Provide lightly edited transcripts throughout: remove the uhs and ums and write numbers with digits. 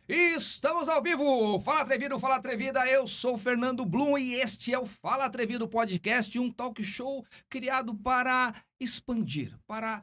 Estamos ao vivo! Fala Atrevido, Fala Atrevida, eu sou Fernando Blum e este é o Fala Atrevido Podcast, um talk show criado para expandir, para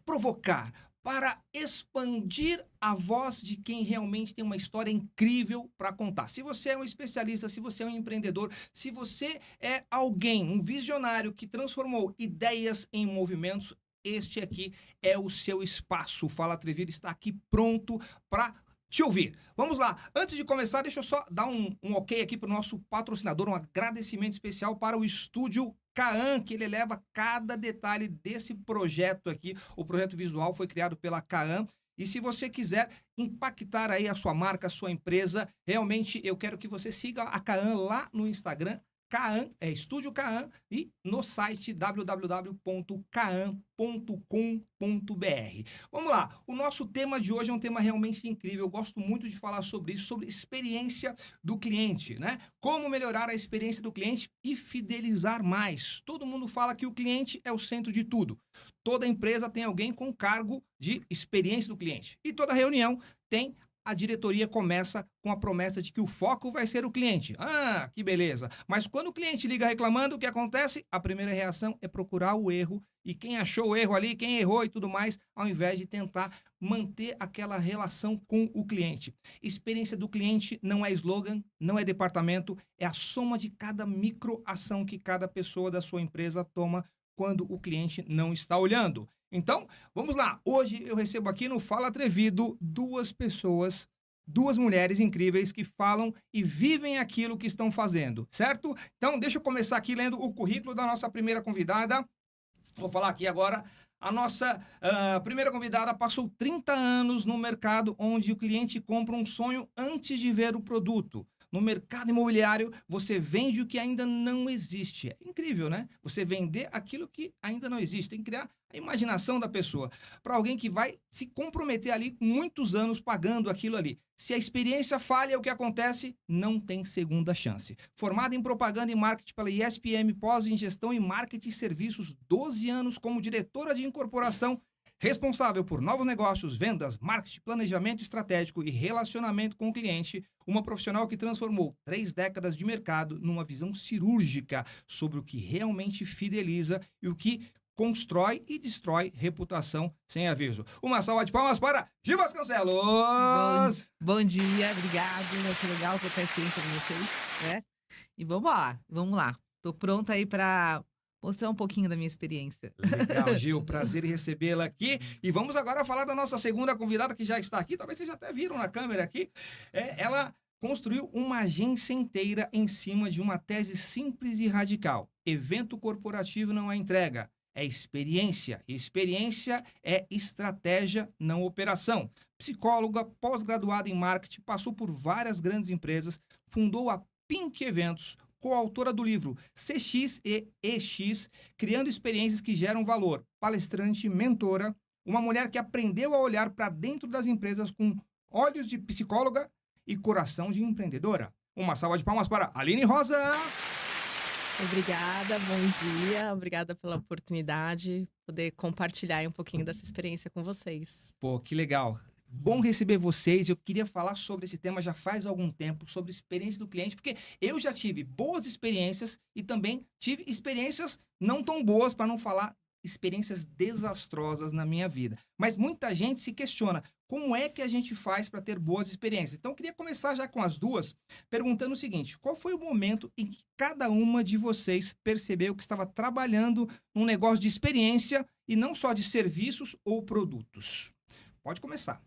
provocar, para expandir a voz de quem realmente tem uma história incrível para contar. Se você é um especialista, se você é um empreendedor, se você é alguém, um visionário que transformou ideias em movimentos, este aqui é o seu espaço. O Fala Atrevido está aqui pronto para te ouvir. Vamos lá. Antes de começar, deixa eu só dar um ok aqui para o nosso patrocinador, um agradecimento especial para o Estúdio Kaan, que ele leva cada detalhe desse projeto aqui. O projeto visual foi criado pela Kaan. E se você quiser impactar aí a sua marca, a sua empresa, realmente eu quero que você siga a Kaan lá no Instagram. Kaan, Estúdio Kaan, e no site www.kaan.com.br. Vamos lá, o nosso tema de hoje é um tema realmente incrível, eu gosto muito de falar sobre isso, sobre experiência do cliente, né? Como melhorar a experiência do cliente e fidelizar mais. Todo mundo fala que o cliente é o centro de tudo. Toda empresa tem alguém com cargo de experiência do cliente. E toda reunião tem a diretoria começa com a promessa de que o foco vai ser o cliente. Ah, que beleza. Mas quando o cliente liga reclamando, o que acontece? A primeira reação é procurar o erro e quem achou o erro ali, quem errou e tudo mais, ao invés de tentar manter aquela relação com o cliente. Experiência do cliente não é slogan, não é departamento, é a soma de cada microação que cada pessoa da sua empresa toma quando o cliente não está olhando. Então, vamos lá. Hoje eu recebo aqui no Fala Atrevido duas pessoas, duas mulheres incríveis que falam e vivem aquilo que estão fazendo, certo? Então, deixa eu começar aqui lendo o currículo da nossa primeira convidada. Vou falar aqui agora. A nossa primeira convidada passou 30 anos no mercado onde o cliente compra um sonho antes de ver o produto. No mercado imobiliário, você vende o que ainda não existe. É incrível, né? Você vender aquilo que ainda não existe. Tem que criar a imaginação da pessoa. Para alguém que vai se comprometer ali com muitos anos pagando aquilo ali. Se a experiência falha, o que acontece? Não tem segunda chance. Formada em propaganda e marketing pela ESPM, pós em gestão e marketing e serviços, 12 anos como diretora de incorporação, responsável por novos negócios, vendas, marketing, planejamento estratégico e relacionamento com o cliente, uma profissional que transformou 3 décadas de mercado numa visão cirúrgica sobre o que realmente fideliza e o que constrói e destrói reputação sem aviso. Uma salva de palmas para Gil Bom, Vasconcelos! bom dia, obrigado. Vai ser legal trocar experiência com vocês, né? E vamos lá, vamos lá. Tô pronta aí para mostrar um pouquinho da minha experiência. Legal, Gil, prazer em recebê-la aqui. E vamos agora falar da nossa segunda convidada que já está aqui, talvez vocês já até viram na câmera aqui. Ela construiu uma agência inteira em cima de uma tese simples e radical. Evento corporativo não é entrega, é experiência. Experiência é estratégia, não operação. Psicóloga, pós-graduada em marketing, passou por várias grandes empresas, fundou a Pink Eventos, coautora do livro CX e EX, criando experiências que geram valor, palestrante, mentora, uma mulher que aprendeu a olhar para dentro das empresas com olhos de psicóloga e coração de empreendedora. Uma salva de palmas para Aline Rosa! Obrigada, bom dia, obrigada pela oportunidade, poder compartilhar aí um pouquinho dessa experiência com vocês. Pô, que legal. Bom receber vocês. Eu queria falar sobre esse tema já faz algum tempo, sobre experiência do cliente, porque eu já tive boas experiências e também tive experiências não tão boas, para não falar experiências desastrosas na minha vida. Mas muita gente se questiona como é que a gente faz para ter boas experiências. Então, eu queria começar já com as duas, perguntando o seguinte: qual foi o momento em que cada uma de vocês percebeu que estava trabalhando num negócio de experiência e não só de serviços ou produtos? Pode começar.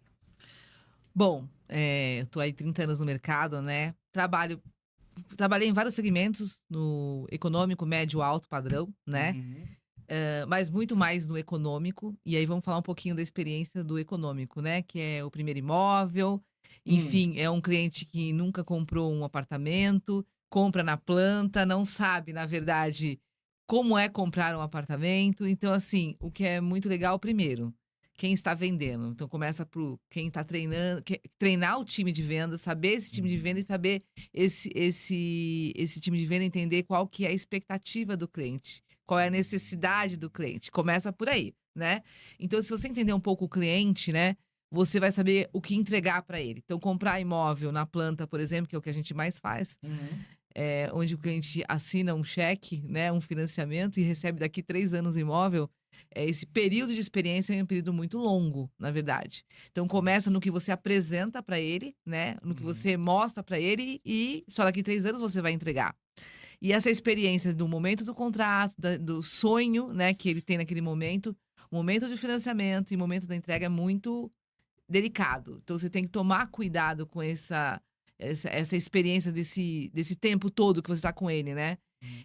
Bom, eu tô aí 30 anos no mercado, né? Trabalhei em vários segmentos, no econômico, médio, alto padrão, né? Uhum. Mas muito mais no econômico. E aí vamos falar um pouquinho da experiência do econômico, né? Que é o primeiro imóvel. Hum. Enfim, é um cliente que nunca comprou um apartamento, compra na planta, não sabe, na verdade, como é comprar um apartamento. Então, assim, o que é muito legal, primeiro, quem está vendendo. Então, começa por quem está treinando, treinar o time de venda, saber esse time de venda e saber esse time de venda entender qual que é a expectativa do cliente, qual é a necessidade do cliente. Começa por aí, né? Então, se você entender um pouco o cliente, né? você vai saber o que entregar para ele. Então, comprar imóvel na planta, por exemplo, que é o que a gente mais faz, onde o cliente assina um cheque, né, um financiamento e recebe daqui 3 anos o imóvel, esse período de experiência é um período muito longo, na verdade. Então, começa no que você apresenta para ele, né, no que você mostra para ele e só daqui 3 anos você vai entregar. E essa experiência do momento do contrato, do sonho, né, que ele tem naquele momento, o momento do financiamento e o momento da entrega é muito delicado. Então você tem que tomar cuidado com essa experiência desse tempo todo que você está com ele, né?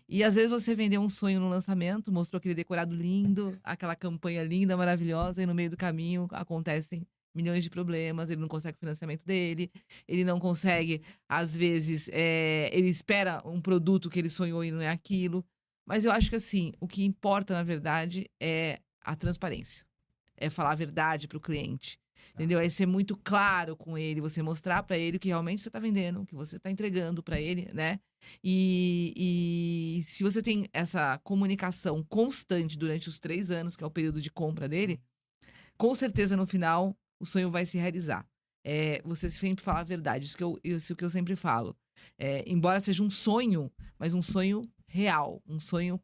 E às vezes você vendeu um sonho no lançamento, mostrou aquele decorado lindo, aquela campanha linda, maravilhosa, e no meio do caminho acontecem milhões de problemas, ele não consegue o financiamento dele, ele não consegue, às vezes, ele espera um produto que ele sonhou e não é aquilo. Mas eu acho que assim, o que importa, na verdade, é a transparência. É falar a verdade para o cliente. Entendeu? É ser muito claro com ele, você mostrar para ele o que realmente você está vendendo, o que você está entregando para ele, né? E se você tem essa comunicação constante durante os 3 anos, que é o período de compra dele, com certeza no final o sonho vai se realizar. Você sempre fala a verdade, isso que eu sempre falo. Embora seja um sonho, mas um sonho real, um sonho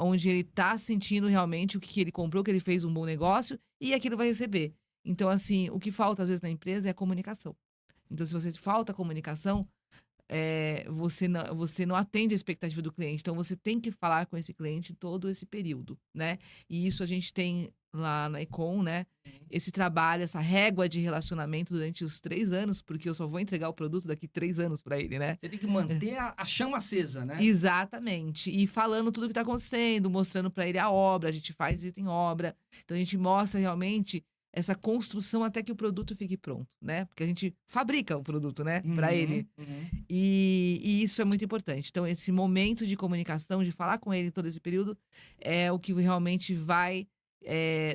onde ele está sentindo realmente o que ele comprou, que ele fez um bom negócio e aquilo vai receber. Então, assim, o que falta às vezes na empresa é a comunicação. Então, se você falta comunicação, você não atende a expectativa do cliente. Então, você tem que falar com esse cliente todo esse período, né? E isso a gente tem lá na Econ, né? Esse trabalho, essa régua de relacionamento durante os 3 anos, porque eu só vou entregar o produto daqui 3 anos para ele, né? Você tem que manter a chama acesa, né? Exatamente. E falando tudo o que está acontecendo, mostrando para ele a obra, a gente faz visita em obra. Então, a gente mostra realmente essa construção até que o produto fique pronto, né? Porque a gente fabrica o produto, né? Para ele. E isso é muito importante. Então, esse momento de comunicação, de falar com ele todo esse período, é o que realmente vai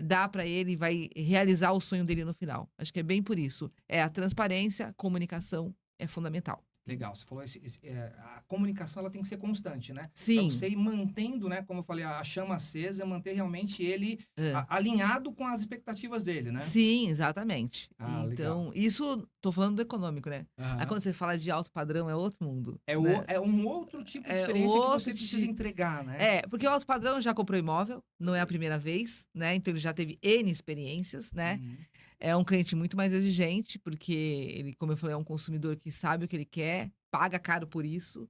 dar para ele, vai realizar o sonho dele no final. Acho que é bem por isso. A transparência, a comunicação é fundamental. Legal, você falou a comunicação ela tem que ser constante, né? Pra Sim. você ir mantendo, né? Como eu falei, a chama acesa, manter realmente ele É. alinhado com as expectativas dele, né? Sim, exatamente. Ah, Então, legal. isso, tô falando do econômico, né? Aí Aham. quando você fala de alto padrão, é outro mundo. É, né? é um outro tipo de É experiência que outro você precisa tipo. entregar, né? Porque o alto padrão já comprou imóvel, não é a primeira vez, né? Então ele já teve N experiências, né? Uhum. É um cliente muito mais exigente, porque ele, como eu falei, é um consumidor que sabe o que ele quer, paga caro por isso.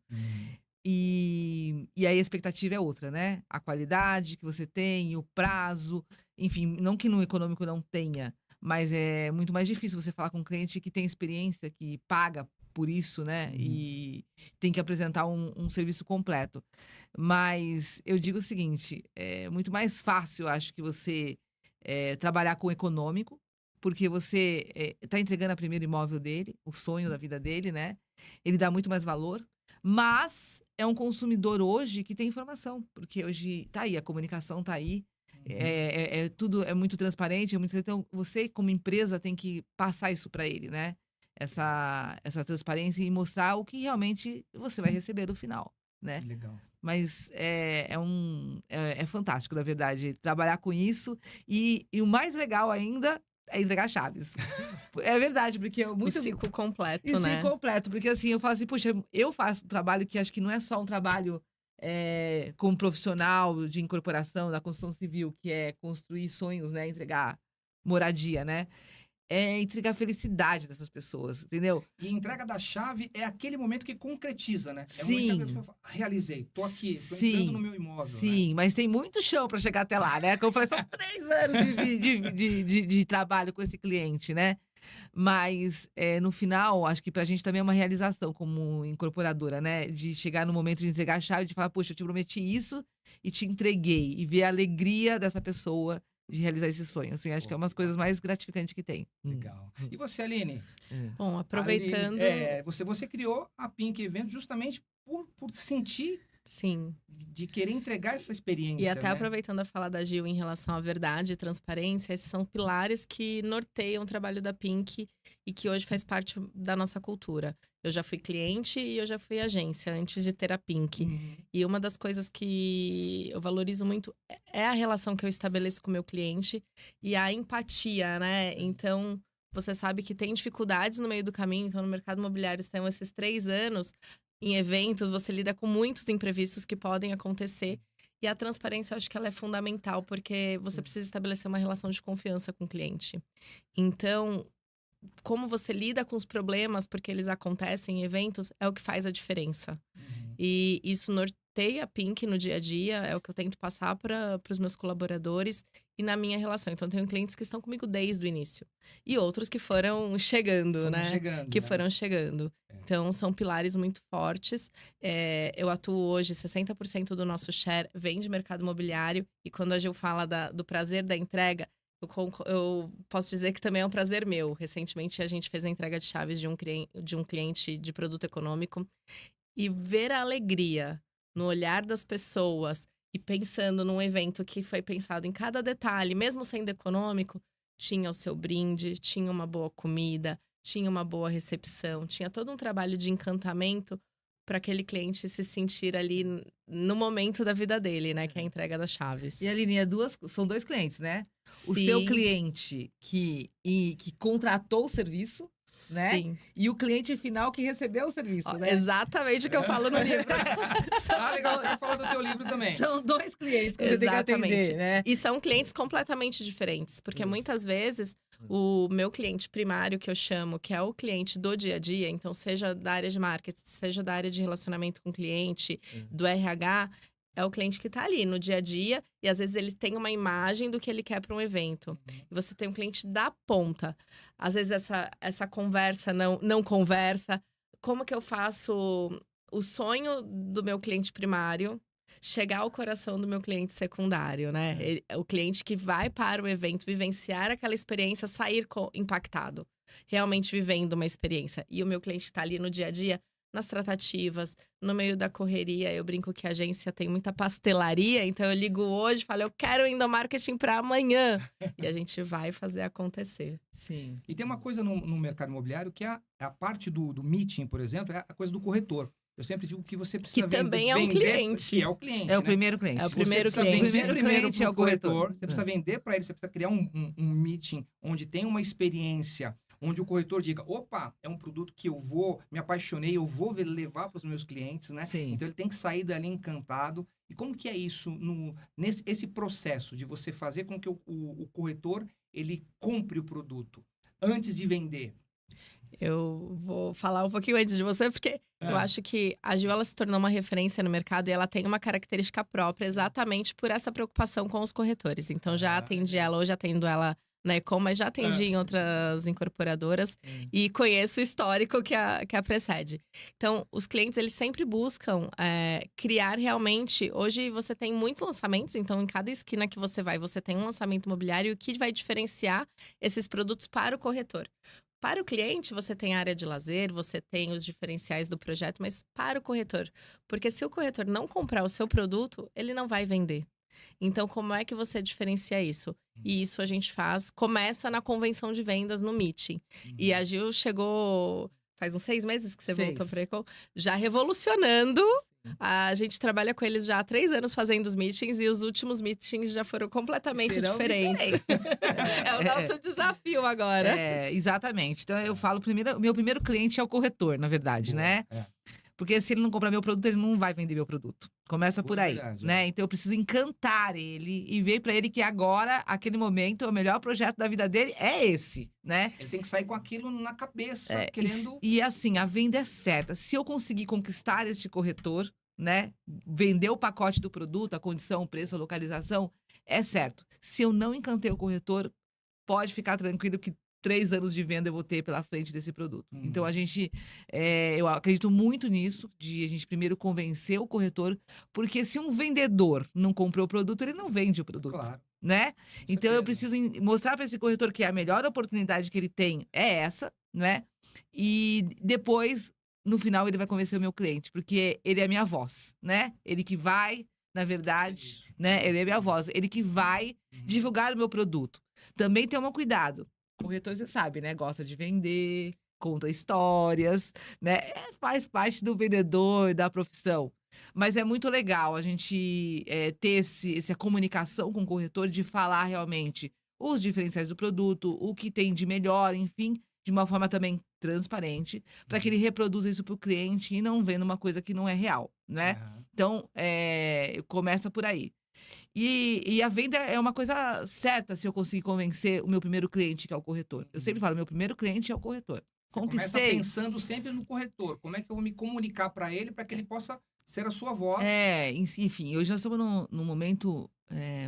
E aí a expectativa é outra, né? A qualidade que você tem, o prazo, enfim, não que no econômico não tenha, mas é muito mais difícil você falar com um cliente que tem experiência, que paga por isso, né? E tem que apresentar um serviço completo. Mas eu digo o seguinte, é muito mais fácil, eu acho, que você trabalhar com o econômico, porque você está entregando a primeiro imóvel dele, o sonho da vida dele, né? Ele dá muito mais valor. Mas é um consumidor hoje que tem informação, porque hoje tá aí, a comunicação tá aí, tudo é muito transparente, então você como empresa tem que passar isso para ele, né? Essa transparência e mostrar o que realmente você vai receber no final, né? Legal. Mas é fantástico, na verdade, trabalhar com isso. E o mais legal ainda é entregar chaves. É verdade, porque é O muito. ciclo completo, E né? sim, completo, porque assim, eu falo assim, puxa, eu faço um trabalho que acho que não é só um trabalho como profissional de incorporação da construção civil, que é construir sonhos, né? Entregar moradia, né? É entregar a felicidade dessas pessoas, entendeu? E a entrega da chave é aquele momento que concretiza, né? É o Sim. momento que a pessoa fala, realizei, tô aqui, tô Sim. entrando no meu imóvel, né? Sim, mas tem muito chão para chegar até lá, né? Como eu falei, são 3 anos de trabalho com esse cliente, né? Mas no final, acho que pra gente também é uma realização como incorporadora, né? De chegar no momento de entregar a chave, de falar, poxa, eu te prometi isso e te entreguei. E ver a alegria dessa pessoa de realizar esse sonho. Assim, acho que é umas coisas mais gratificantes que tem. Legal. E você, Aline? Bom, aproveitando. Aline, você criou a Pink Event justamente por sentir Sim. de querer entregar essa experiência, E até né? aproveitando a fala da Gil em relação à verdade e transparência, esses são pilares que norteiam o trabalho da Pink e que hoje faz parte da nossa cultura. Eu já fui cliente e eu já fui agência antes de ter a Pink. Uhum. E uma das coisas que eu valorizo muito é a relação que eu estabeleço com o meu cliente e a empatia, né? Então, você sabe que tem dificuldades no meio do caminho. Então, no mercado imobiliário, estão esses 3 anos. Em eventos, você lida com muitos imprevistos que podem acontecer. E a transparência, eu acho que ela é fundamental, porque você precisa estabelecer uma relação de confiança com o cliente. Então, como você lida com os problemas, porque eles acontecem em eventos, é o que faz a diferença. Uhum. E isso norteia a Pink no dia a dia, é o que eu tento passar para os meus colaboradores e na minha relação. Então, eu tenho clientes que estão comigo desde o início. E outros que foram chegando, Foram né? chegando, Que né? foram chegando. É. Então, são pilares muito fortes. Eu atuo hoje, 60% do nosso share vem de mercado imobiliário. E quando a Gil fala do prazer da entrega, eu posso dizer que também é um prazer meu. Recentemente, a gente fez a entrega de chaves de um cliente de produto econômico. E ver a alegria no olhar das pessoas e pensando num evento que foi pensado em cada detalhe, mesmo sendo econômico, tinha o seu brinde, tinha uma boa comida, tinha uma boa recepção, tinha todo um trabalho de encantamento para aquele cliente se sentir ali no momento da vida dele, né? Que é a entrega das chaves. E Aline, são 2 clientes, né? O seu Sim, cliente que contratou o serviço, né? sim. E o cliente final que recebeu o serviço, Ó, né? exatamente o que eu falo no livro. Ah, legal, eu falo do teu livro também. São 2 clientes que você tem que Exatamente. atender, né? E são clientes completamente diferentes, porque muitas vezes o meu cliente primário, que eu chamo, que é o cliente do dia a dia, então seja da área de marketing, seja da área de relacionamento com o cliente, do RH, é o cliente que tá ali no dia a dia e às vezes ele tem uma imagem do que ele quer para um evento. E você tem um cliente da ponta. Às vezes essa conversa não conversa. Como que eu faço o sonho do meu cliente primário chegar ao coração do meu cliente secundário, né? O cliente que vai para o evento, vivenciar aquela experiência, sair impactado. Realmente vivendo uma experiência. E o meu cliente que está ali no dia a dia, nas tratativas, no meio da correria. Eu brinco que a agência tem muita pastelaria, então eu ligo hoje e falo, eu quero endomarketing para amanhã. E a gente vai fazer acontecer. Sim. E tem uma coisa no mercado imobiliário que é a parte do meeting, por exemplo, é a coisa do corretor. Eu sempre digo que você precisa Que também é um cliente. que é o cliente, É o né? primeiro cliente. É o primeiro Você precisa cliente. vender Primeiro primeiro cliente é pro o corretor. corretor, você precisa vender para ele, você precisa criar um meeting onde tem uma experiência, onde o corretor diga, opa, é um produto que eu me apaixonei, eu vou levar para os meus clientes, né? Sim. Então ele tem que sair dali encantado. E como que é isso esse processo de você fazer com que o corretor ele compre o produto antes de vender? Eu vou falar um pouquinho antes de você, porque eu acho que a Gil, ela se tornou uma referência no mercado e ela tem uma característica própria exatamente por essa preocupação com os corretores. Então, já atendi ela, hoje atendo ela na Ecom, mas já atendi em outras incorporadoras e conheço o histórico que a precede. Então, os clientes, eles sempre buscam criar realmente… Hoje, você tem muitos lançamentos, então, em cada esquina que você vai, você tem um lançamento imobiliário, o que vai diferenciar esses produtos para o corretor. Para o cliente, você tem a área de lazer, você tem os diferenciais do projeto, mas para o corretor. Porque se o corretor não comprar o seu produto, ele não vai vender. Então, como é que você diferencia isso? E isso a gente começa na convenção de vendas no meeting. E a Gil chegou, faz uns 6 meses que você voltou para a Ecom, já revolucionando. A gente trabalha com eles já há 3 anos fazendo os meetings e os últimos meetings já foram completamente diferentes. É o nosso desafio agora. Exatamente. Então eu falo meu primeiro cliente é o corretor, na verdade, né? Porque se ele não comprar meu produto, ele não vai vender meu produto. Começa por aí, verdade, né? Então eu preciso encantar ele e ver pra ele que agora, aquele momento, o melhor projeto da vida dele é esse, né? Ele tem que sair com aquilo na cabeça, querendo… E assim, a venda é certa. Se eu conseguir conquistar este corretor, né? Vender o pacote do produto, a condição, o preço, a localização, é certo. Se eu não encantei o corretor, pode ficar tranquilo que 3 anos de venda eu vou ter pela frente desse produto. Então, eu acredito muito nisso, de a gente primeiro convencer o corretor, porque se um vendedor não comprou o produto, ele não vende o produto. Claro. Né? Então, certeza. eu preciso mostrar para esse corretor que a melhor oportunidade que ele tem é essa, né? E depois no final ele vai convencer o meu cliente, porque ele é a minha voz, né? Ele que vai, na verdade, né? Ele é a minha voz, ele que vai divulgar o meu produto. Também toma cuidado. O corretor, você sabe, né? Gosta de vender, conta histórias, né? Faz parte do vendedor, da profissão. Mas é muito legal a gente ter essa comunicação com o corretor de falar realmente os diferenciais do produto, o que tem de melhor, enfim, de uma forma também transparente, para que ele reproduza isso para o cliente e não venda uma coisa que não é real, né? Então, começa por aí. E a venda é uma coisa certa se eu conseguir convencer o meu primeiro cliente, que é o corretor. Eu sempre falo, meu primeiro cliente é o corretor. Você começa pensando sempre no corretor. Como é que eu vou me comunicar para ele para que ele possa ser a sua voz? Enfim, hoje nós estamos num momento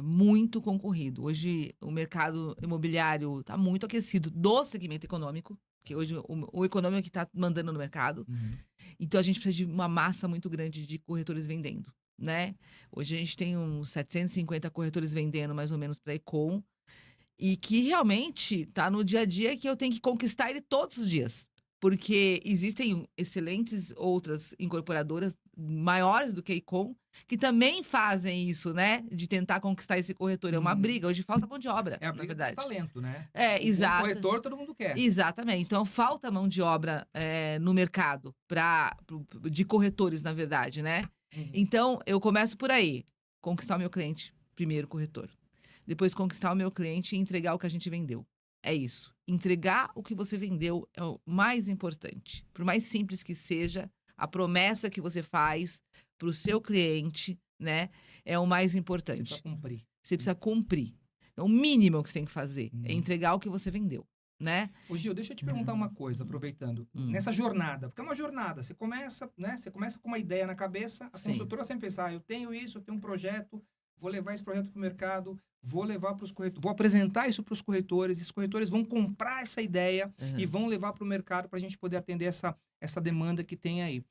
muito concorrido. Hoje o mercado imobiliário está muito aquecido do segmento econômico, que hoje o econômico é que está mandando no mercado. Então a gente precisa de uma massa muito grande de corretores vendendo, né? Hoje a gente tem uns 750 corretores vendendo mais ou menos para Econ. E que realmente tá no dia a dia que eu tenho que conquistar ele todos os dias. Porque existem excelentes outras incorporadoras maiores do que a Econ, que também fazem isso, né? De tentar conquistar esse corretor. É uma briga. Hoje falta mão de obra, É a na briga verdade. do talento, né? Exato. O corretor todo mundo quer. Exatamente. Então, falta mão de obra no mercado de corretores, na verdade, né? Então, eu começo por aí. Conquistar o meu cliente, primeiro corretor. Depois conquistar o meu cliente e entregar o que a gente vendeu. É isso. Entregar o que você vendeu é o mais importante. Por mais simples que seja, a promessa que você faz para o seu cliente, né, é o mais importante. Você precisa cumprir. Você precisa cumprir. O mínimo que você tem que fazer é entregar o que você vendeu, né? Ô, Gil, deixa eu te perguntar uma coisa, aproveitando. Nessa jornada, porque é uma jornada, você começa, né? Você começa com uma ideia na cabeça, a construtora sempre pensa, eu tenho isso, eu tenho um projeto, vou levar esse projeto para o mercado, vou levar para os corretores, vou apresentar isso para os corretores, esses corretores vão comprar essa ideia e vão levar para o mercado para a gente poder atender essa demanda que tem aí.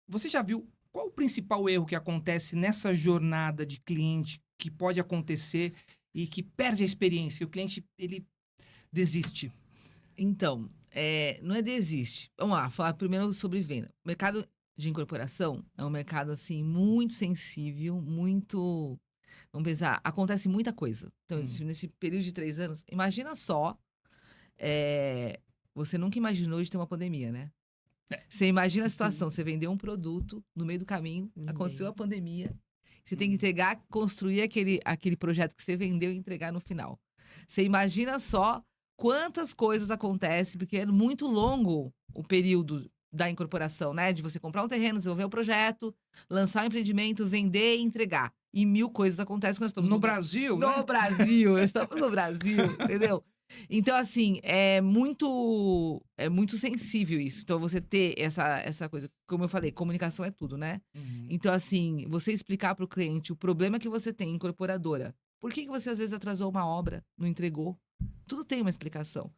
Você já viu qual o principal erro que acontece nessa jornada de cliente que pode acontecer e que perde a experiência? O cliente, ele desiste. Então, não é desiste. Vamos lá, falar primeiro sobre venda. O mercado de incorporação é um mercado, assim, muito sensível, muito... Vamos pensar, acontece muita coisa. Então, nesse período de 3 anos, imagina só, você nunca imaginou de ter uma pandemia, né? Você imagina a situação, você vendeu um produto, no meio do caminho, aconteceu a pandemia, você tem que entregar, construir aquele projeto que você vendeu e entregar no final. Você imagina só quantas coisas acontecem, porque é muito longo o período da incorporação, né? De você comprar um terreno, desenvolver o projeto, lançar o empreendimento, vender e entregar. E 1000 coisas acontecem quando nós estamos no Brasil, né? No Brasil, estamos no Brasil, entendeu? Então, assim, é muito sensível isso. Então, você ter essa coisa, como eu falei, comunicação é tudo, né? Então, assim, você explicar para o cliente o problema que você tem, incorporadora. Por que você, às vezes, atrasou uma obra, não entregou? Tudo tem uma explicação.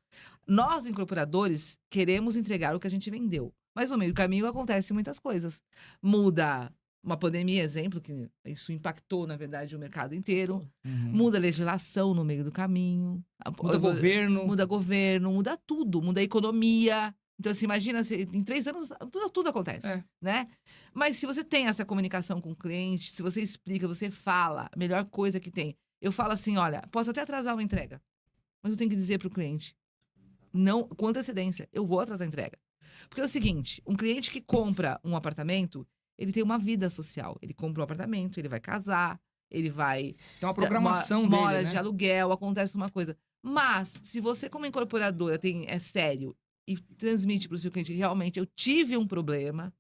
Nós, incorporadores, queremos entregar o que a gente vendeu. Mas no meio do caminho acontecem muitas coisas. Muda uma pandemia, exemplo, que isso impactou, na verdade, o mercado inteiro. Muda a legislação no meio do caminho. Muda governo. Muda governo, muda tudo. Muda a economia. Então, assim, imagina, em 3 anos, tudo acontece, né? Mas se você tem essa comunicação com o cliente, se você explica, você fala, a melhor coisa que tem. Eu falo assim, olha, posso até atrasar uma entrega, mas eu tenho que dizer para o cliente, não, com antecedência, eu vou atrasar a entrega. Porque é o seguinte, um cliente que compra um apartamento, ele tem uma vida social. Ele compra um apartamento, ele vai casar, ele vai... Tem uma programação dele, mora né? de aluguel, acontece uma coisa. Mas, se você como incorporadora é sério e transmite para o seu cliente, realmente, eu tive um problema,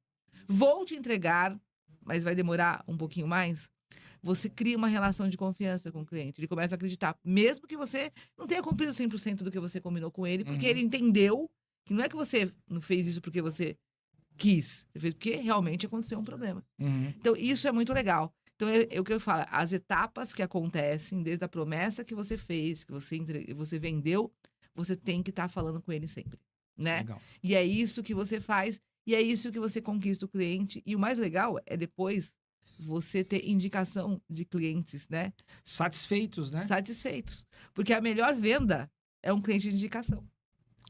vou te entregar, mas vai demorar um pouquinho mais, você cria uma relação de confiança com o cliente. Ele começa a acreditar, mesmo que você não tenha cumprido 100% do que você combinou com ele, porque ele entendeu que não é que você não fez isso porque você quis, você fez porque realmente aconteceu um problema. Então, isso é muito legal. Então, é o que eu falo, as etapas que acontecem, desde a promessa que você fez, que você vendeu, você tem que estar falando com ele sempre, né? Legal. E é isso que você faz, e é isso que você conquista o cliente. E o mais legal é depois você ter indicação de clientes, né? Satisfeitos, né? Satisfeitos. Porque a melhor venda é um cliente de indicação.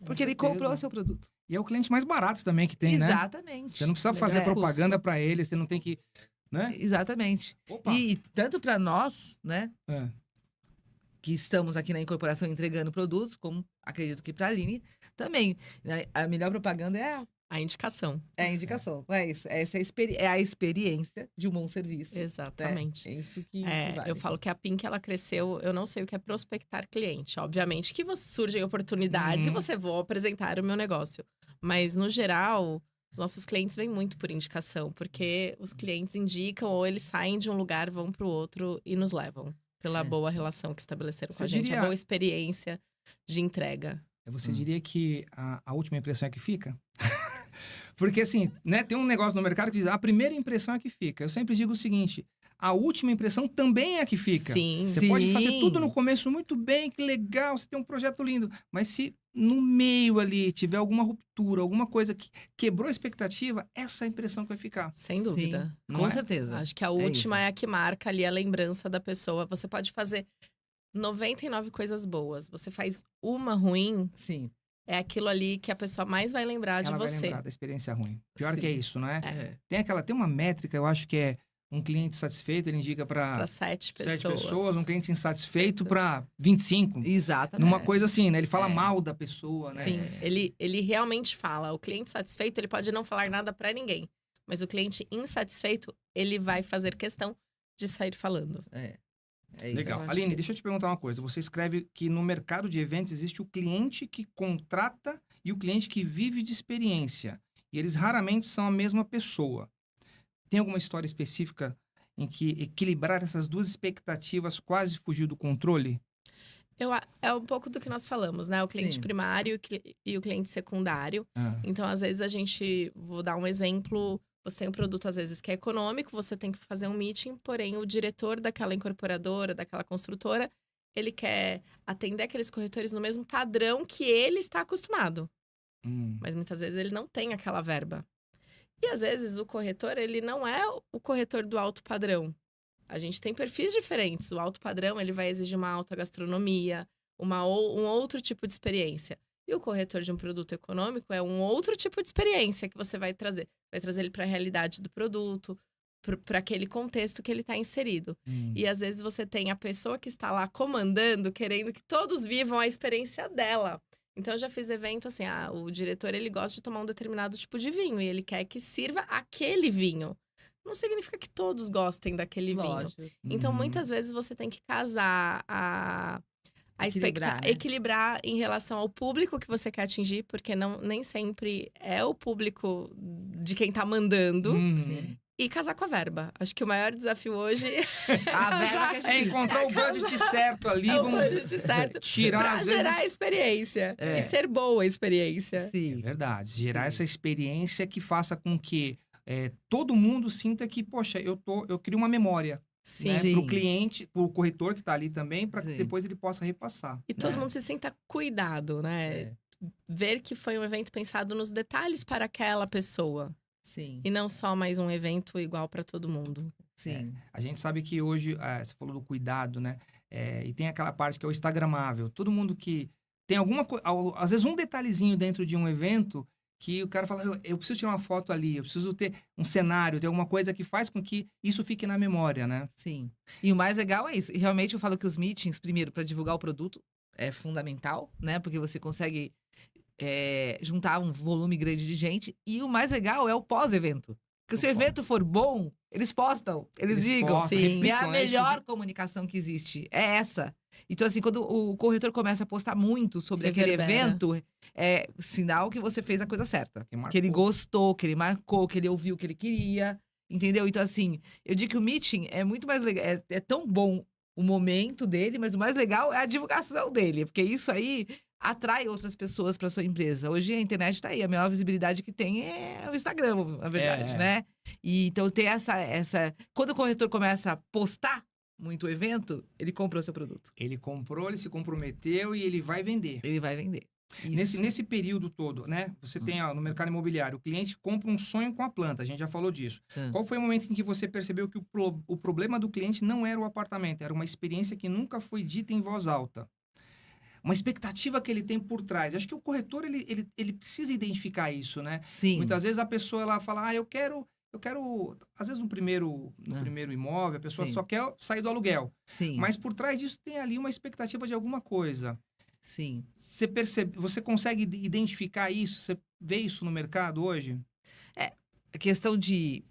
Porque ele comprou o seu produto. E é o cliente mais barato também que tem, né? Exatamente. Você não precisa Melhor fazer custo. propaganda para ele, você não tem que, né? Exatamente. Opa! E tanto para nós, né, É. que estamos aqui na incorporação entregando produtos, como acredito que para a Aline também, né, a melhor propaganda A indicação. é a indicação. É isso. Essa é a experiência de um bom serviço. né? Exatamente. É isso que É, vale. eu falo que a Pink, ela cresceu, eu não sei o que é prospectar cliente. Obviamente que surgem oportunidades e Uhum. você vou apresentar o meu negócio. Mas, no geral, os nossos clientes vêm muito por indicação. Porque os clientes indicam ou eles saem de um lugar, vão para o outro e nos levam. Pela É. boa relação que estabeleceram com Você a gente. diria- A boa experiência de entrega. Você diria que a última impressão é que fica? Porque assim, né, tem um negócio no mercado que diz a primeira impressão é que fica. Eu sempre digo o seguinte, a última impressão também é a que fica. Sim. Você pode fazer Sim. tudo no começo muito bem, que legal, você tem um projeto lindo. Mas se no meio ali tiver alguma ruptura, alguma coisa que quebrou a expectativa, essa é a impressão que vai ficar. Sem dúvida. Sim, Não com é? certeza. Acho que a É última isso. é a que marca ali a lembrança da pessoa. Você pode fazer 99 coisas boas. Você faz uma ruim, Sim. é aquilo ali que a pessoa mais vai lembrar de Ela vai você. lembrar da experiência ruim. Pior que é Sim. isso, não é? É. Tem uma métrica, eu acho que é um cliente satisfeito, ele indica Para para 7 7 pessoas. pessoas, um cliente insatisfeito para 25. Exatamente. Numa coisa assim, né? Ele fala É. mal da pessoa, né? Sim, ele realmente fala. O cliente satisfeito, ele pode não falar nada para ninguém. Mas o cliente insatisfeito, ele vai fazer questão de sair falando. É isso. Legal. Eu acho Aline, que- deixa eu te perguntar uma coisa. Você escreve que no mercado de eventos existe o cliente que contrata e o cliente que vive de experiência. E eles raramente são a mesma pessoa. Tem alguma história específica em que equilibrar essas duas expectativas quase fugiu do controle? É um pouco do que nós falamos, né? O cliente Sim. primário e o cliente secundário. Então, às vezes, vou dar um exemplo, você tem um produto, às vezes, que é econômico, você tem que fazer um meeting, porém, o diretor daquela incorporadora, daquela construtora, ele quer atender aqueles corretores no mesmo padrão que ele está acostumado. Mas, muitas vezes, ele não tem aquela verba. E, às vezes, o corretor, ele não é o corretor do alto padrão. A gente tem perfis diferentes. O alto padrão, ele vai exigir uma alta gastronomia, um outro tipo de experiência. E o corretor de um produto econômico é um outro tipo de experiência que você vai trazer. Vai trazer ele para a realidade do produto, para aquele contexto que ele está inserido. E às vezes você tem a pessoa que está lá comandando, querendo que todos vivam a experiência dela. Então, eu já fiz evento assim, o diretor, ele gosta de tomar um determinado tipo de vinho. E ele quer que sirva aquele vinho. Não significa que todos gostem daquele vinho. Lógico. Então, muitas vezes você tem que casar a Equilibrar, né? equilibrar em relação ao público que você quer atingir, porque nem sempre é o público de quem tá mandando, Sim. e casar com a verba. Acho que o maior desafio hoje A verba que a É gente encontrar o budget certo ali, é o vamos budget certo tirar pra às gerar a vezes. experiência. É. E ser boa a experiência. É Sim. verdade, gerar Sim. essa experiência que faça com que todo mundo sinta que, poxa, eu crio uma memória, Sim. né, Sim. pro cliente, pro corretor que tá ali também, para que Sim. depois ele possa repassar. E todo né? mundo se sinta cuidado, né? É. Ver que foi um evento pensado nos detalhes para aquela pessoa. Sim. E não só mais um evento igual para todo mundo. Sim. A gente sabe que hoje, você falou do cuidado, né? E tem aquela parte que é o instagramável. Todo mundo que tem alguma coisa, às vezes um detalhezinho dentro de um evento que o cara fala, eu preciso tirar uma foto ali, eu preciso ter um cenário, ter alguma coisa que faz com que isso fique na memória, né? Sim. E o mais legal é isso. E realmente eu falo que os meetings, primeiro, para divulgar o produto, é fundamental, né? Porque você consegue juntar um volume grande de gente. E o mais legal é o pós-evento. Porque se o evento for bom, eles postam, eles digam. postam, sim. É replicam, a né? Isso melhor comunicação que existe. É essa. Então, assim, quando o corretor começa a postar muito sobre aquele Reverbera. evento, é sinal que você fez a coisa certa. Que marcou. Que ele gostou, que ele marcou, que ele ouviu o que ele queria. Entendeu? Então, assim, eu digo que o meeting é muito mais legal. É tão bom o momento dele, mas o mais legal é a divulgação dele. Porque isso aí atrai outras pessoas para sua empresa. Hoje a internet está aí, a maior visibilidade que tem é o Instagram, na verdade, né? E então ter essa. Quando o corretor começa a postar muito o evento, ele comprou seu produto. Ele comprou, ele se comprometeu e ele vai vender. Ele vai vender. Isso. Nesse período todo, né? Você tem no mercado imobiliário, o cliente compra um sonho com a planta, a gente já falou disso. Qual foi o momento em que você percebeu que o problema do cliente não era o apartamento, era uma experiência que nunca foi dita em voz alta? uma expectativa que ele tem por trás. Acho que o corretor, ele precisa identificar isso, né? Sim. Muitas vezes a pessoa, ela fala, eu quero... Às vezes no primeiro imóvel, a pessoa Sim. só quer sair do aluguel. Sim. Mas por trás disso tem ali uma expectativa de alguma coisa. Sim. Você consegue identificar isso? Você vê isso no mercado hoje? A questão de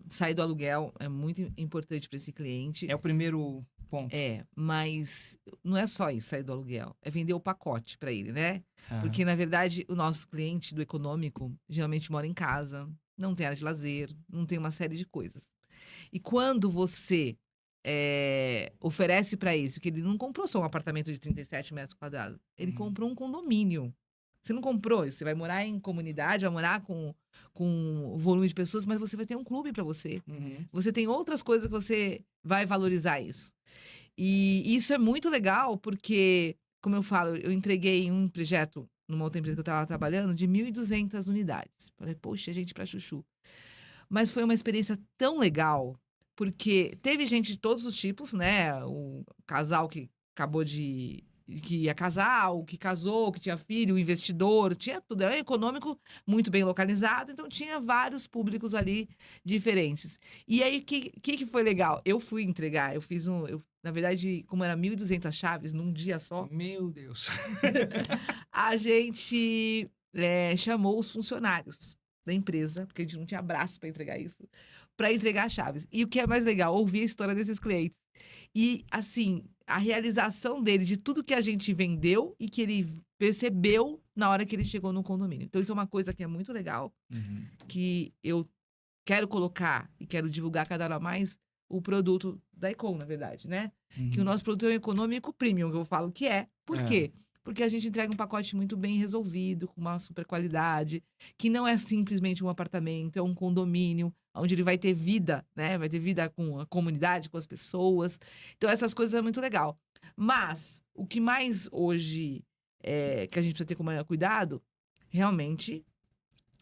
sair do aluguel é muito importante para esse cliente. É o primeiro ponto. Mas não é só isso, sair do aluguel. É vender o pacote para ele, né? Ah. Porque, na verdade, o nosso cliente do econômico geralmente mora em casa, não tem área de lazer, não tem uma série de coisas. E quando você oferece para isso, que ele não comprou só um apartamento de 37 metros quadrados, ele comprou um condomínio. Você não comprou, você vai morar em comunidade, vai morar com volume de pessoas, mas você vai ter um clube para você. Uhum. Você tem outras coisas que você vai valorizar isso. E isso é muito legal porque, como eu falo, eu entreguei um projeto numa outra empresa que eu estava trabalhando de 1.200 unidades. Falei, poxa, gente pra chuchu. Mas foi uma experiência tão legal, porque teve gente de todos os tipos, né? O casal que acabou que ia casar, o que casou, que tinha filho, o investidor, tinha tudo. É um econômico muito bem localizado, então tinha vários públicos ali diferentes. E aí, o que foi legal? Eu fui entregar, na verdade, como era 1.200 chaves num dia só, Meu Deus. a gente chamou os funcionários da empresa, porque a gente não tinha braço para entregar isso, para entregar as chaves. E o que é mais legal, ouvir a história desses clientes. E, assim, a realização dele de tudo que a gente vendeu e que ele percebeu na hora que ele chegou no condomínio. Então, isso é uma coisa que é muito legal, Uhum. que eu quero colocar e quero divulgar cada hora mais o produto da Econ, na verdade, né? Uhum. Que o nosso produto é um econômico premium, que eu falo que é. Por É. quê? Porque a gente entrega um pacote muito bem resolvido, com uma super qualidade, que não é simplesmente um apartamento, é um condomínio, onde ele vai ter vida, né? Vai ter vida com a comunidade, com as pessoas. Então, essas coisas é muito legal. Mas, o que mais hoje que a gente precisa ter com maior cuidado, realmente,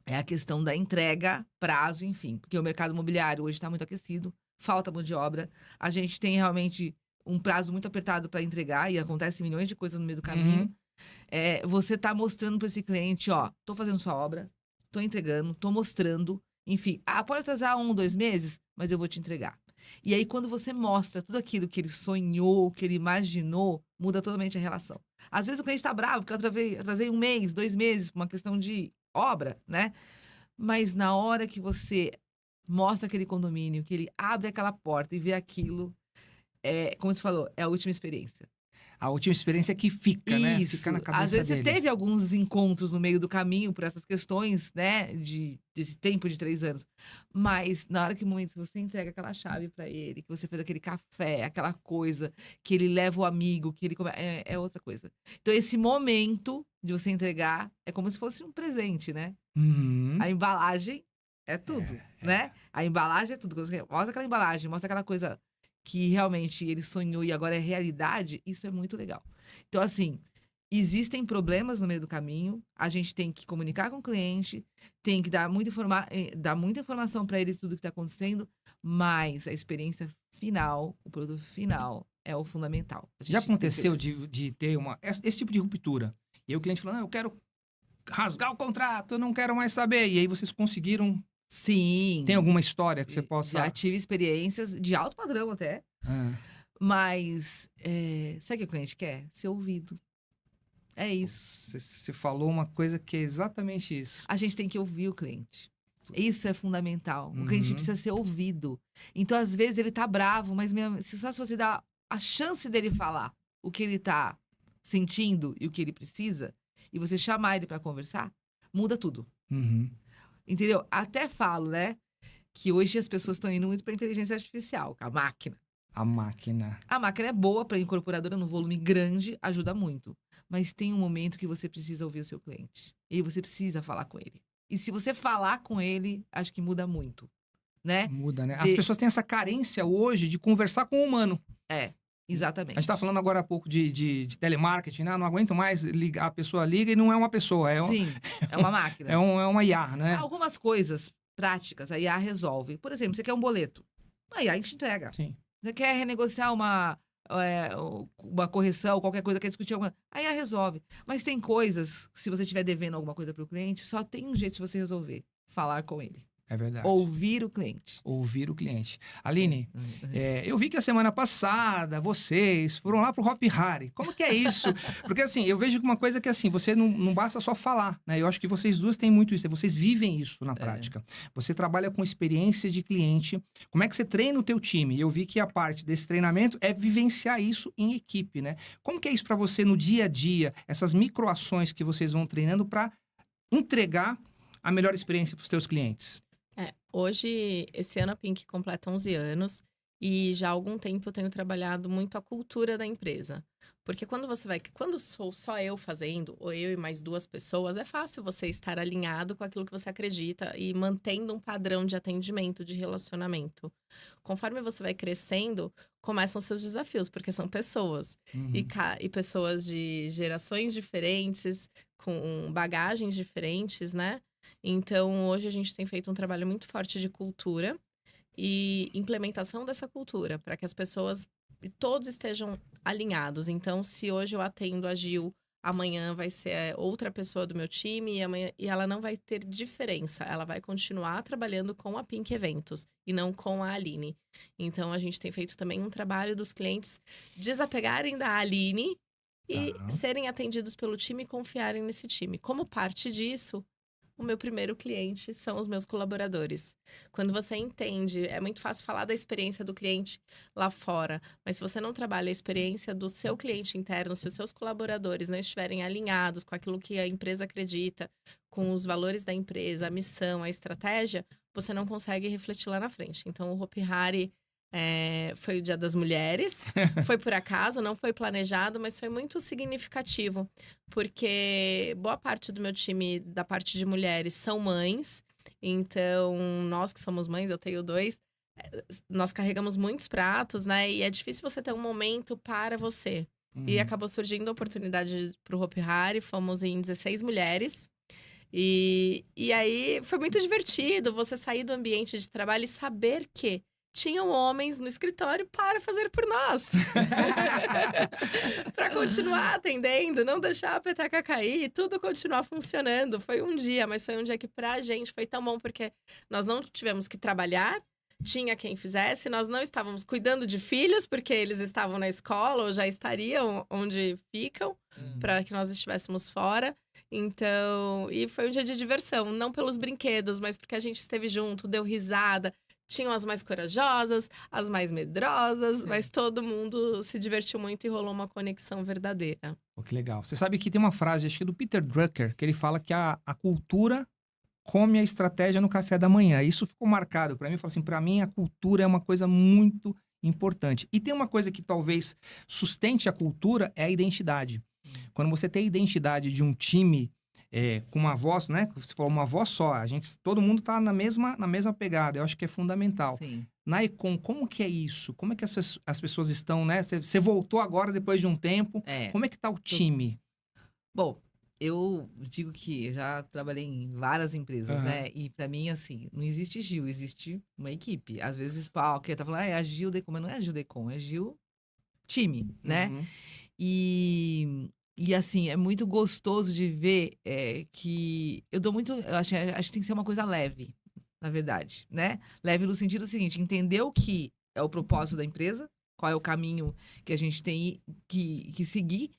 é a questão da entrega, prazo, enfim. Porque o mercado imobiliário hoje está muito aquecido, falta mão de obra. A gente tem realmente um prazo muito apertado para entregar e acontece milhões de coisas no meio do caminho. Uhum. Você está mostrando para esse cliente, ó, tô fazendo sua obra, tô entregando, tô mostrando, enfim. Pode atrasar 1, 2 meses, mas eu vou te entregar. E aí, quando você mostra tudo aquilo que ele sonhou, que ele imaginou, muda totalmente a relação. Às vezes o cliente está bravo, porque eu atrasei 1 mês, 2 meses, por uma questão de obra, né? Mas na hora que você mostra aquele condomínio, que ele abre aquela porta e vê aquilo, como você falou, é a última experiência. A última experiência que fica, né? Isso. Fica na cabeça Às vezes dele. você teve alguns encontros no meio do caminho por essas questões, né? Desse tempo de 3 anos. Mas na hora que você entrega aquela chave para ele, que você fez aquele café, aquela coisa, que ele leva o amigo, que ele é outra coisa. Então, esse momento de você entregar é como se fosse um presente, né? Uhum. A embalagem é tudo, né? A embalagem é tudo. Quando você mostra aquela embalagem, mostra aquela coisa que realmente ele sonhou e agora é realidade, isso é muito legal. Então, assim, existem problemas no meio do caminho, a gente tem que comunicar com o cliente, tem que dar muita informação para ele de tudo que está acontecendo, mas a experiência final, o produto final, é o fundamental. Já aconteceu de ter esse tipo de ruptura? E aí o cliente falou, eu quero rasgar o contrato, eu não quero mais saber. E aí vocês conseguiram... Sim. Tem alguma história que você possa... Já tive experiências de alto padrão até. Mas sabe o que o cliente quer? Ser ouvido. É isso. Você falou uma coisa que é exatamente isso. A gente tem que ouvir o cliente. Isso é fundamental. O cliente precisa ser ouvido. Então, às vezes, ele tá bravo, mas só se você dá a chance dele falar o que ele tá sentindo e o que ele precisa, e você chamar ele para conversar, muda tudo. Uhum. Entendeu? Até falo, né? Que hoje as pessoas estão indo muito para inteligência artificial, com a máquina. A máquina. A máquina é boa para incorporadora no volume grande, ajuda muito. Mas tem um momento que você precisa ouvir o seu cliente. E você precisa falar com ele. E se você falar com ele, acho que muda muito, né? Muda, né? As pessoas têm essa carência hoje de conversar com o humano. Exatamente. A gente tá falando agora há pouco de telemarketing, né? Não aguento mais ligar, a pessoa liga e não é uma pessoa. Sim, é uma máquina. É uma IA, né? Algumas coisas práticas, a IA resolve. Por exemplo, você quer um boleto. A IA te entrega. Sim. Você quer renegociar uma correção, qualquer coisa, quer discutir alguma aí ela resolve. Mas tem coisas, se você estiver devendo alguma coisa para o cliente, só tem um jeito de você resolver: falar com ele. É verdade. Ouvir o cliente. Ouvir o cliente. Aline, eu vi que a semana passada vocês foram lá pro Hop Hari. Como que é isso? Porque assim, eu vejo uma coisa que assim, você não basta só falar, né? Eu acho que vocês duas têm muito isso, vocês vivem isso na prática. Você trabalha com experiência de cliente. Como é que você treina o teu time? Eu vi que a parte desse treinamento é vivenciar isso em equipe, né? Como que é isso para você no dia a dia? Essas microações que vocês vão treinando para entregar a melhor experiência para os teus clientes? Hoje, esse ano a Pink completa 11 anos e já há algum tempo eu tenho trabalhado muito a cultura da empresa. Porque quando sou só eu fazendo, ou eu e mais 2 pessoas, é fácil você estar alinhado com aquilo que você acredita e mantendo um padrão de atendimento, de relacionamento. Conforme você vai crescendo, começam seus desafios, porque são pessoas. E pessoas de gerações diferentes, com bagagens diferentes, né? Então, hoje a gente tem feito um trabalho muito forte de cultura e implementação dessa cultura, para que as pessoas e todos estejam alinhados. Então, se hoje eu atendo a Gil, amanhã vai ser outra pessoa do meu time e ela não vai ter diferença. Ela vai continuar trabalhando com a Pink Eventos e não com a Aline. Então, a gente tem feito também um trabalho dos clientes desapegarem da Aline e serem atendidos pelo time e confiarem nesse time. Como parte disso, o meu primeiro cliente são os meus colaboradores. Quando você entende, é muito fácil falar da experiência do cliente lá fora, mas se você não trabalha a experiência do seu cliente interno, se os seus colaboradores não estiverem alinhados com aquilo que a empresa acredita, com os valores da empresa, a missão, a estratégia, você não consegue refletir lá na frente. Então, o Hopi Hari foi o Dia das Mulheres, foi por acaso, não foi planejado, mas foi muito significativo, porque boa parte do meu time, da parte de mulheres, são mães, então nós que somos mães, eu tenho 2, nós carregamos muitos pratos, né, e é difícil você ter um momento para você. E acabou surgindo a oportunidade para o Hopi Hari, fomos em 16 mulheres, e aí foi muito divertido você sair do ambiente de trabalho e saber que tinham homens no escritório para fazer por nós. Para continuar atendendo, não deixar a peteca cair, tudo continuar funcionando. Foi um dia, mas foi um dia que pra gente foi tão bom, porque nós não tivemos que trabalhar, tinha quem fizesse, nós não estávamos cuidando de filhos, porque eles estavam na escola ou já estariam onde ficam, para que nós estivéssemos fora. Então, e foi um dia de diversão, não pelos brinquedos, mas porque a gente esteve junto, deu risada. Tinham as mais corajosas, as mais medrosas, mas todo mundo se divertiu muito e rolou uma conexão verdadeira. Pô, que legal. Você sabe que tem uma frase, acho que é do Peter Drucker, que ele fala que a cultura come a estratégia no café da manhã. Isso ficou marcado para mim. Fala assim, para mim a cultura é uma coisa muito importante. E tem uma coisa que talvez sustente a cultura, é a identidade. Quando você tem a identidade de um time com uma voz, né? Você falou uma voz só. Todo mundo tá na mesma pegada. Eu acho que é fundamental. Sim. Na Econ, como que é isso? Como é que as pessoas estão, né? Você voltou agora depois de um tempo. Como é que tá o time? Bom, eu digo que eu já trabalhei em várias empresas, né? E pra mim, assim, não existe Gil, existe uma equipe. Às vezes, quem tá falando, é a Gil Decon, mas não é a Gil Decon, é Gil time, né? E assim, é muito gostoso de ver que eu dou muito. Eu acho que tem que ser uma coisa leve, na verdade, né? Leve no sentido seguinte: entender o que é o propósito da empresa, qual é o caminho que a gente tem que seguir,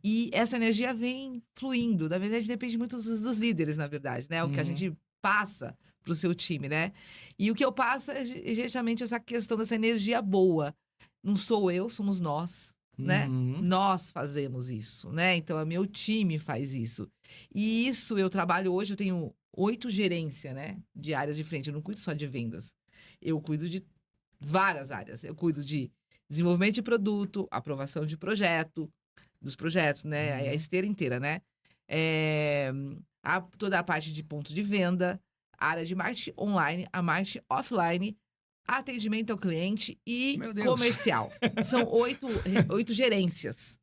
e essa energia vem fluindo. Na verdade, depende muito dos líderes, na verdade, né? O que a gente passa pro seu time, né? E o que eu passo é justamente essa questão dessa energia boa. Não sou eu, somos nós. Né? Nós fazemos isso, né? Então, o meu time faz isso. E isso eu trabalho hoje, eu tenho 8 gerências, né? De áreas diferentes. Eu não cuido só de vendas. Eu cuido de várias áreas. Eu cuido de desenvolvimento de produto, aprovação de projeto, dos projetos, né? A esteira inteira, né? Toda a parte de ponto de venda, a área de marketing online, a marketing offline, atendimento ao cliente e comercial. São 8 gerências.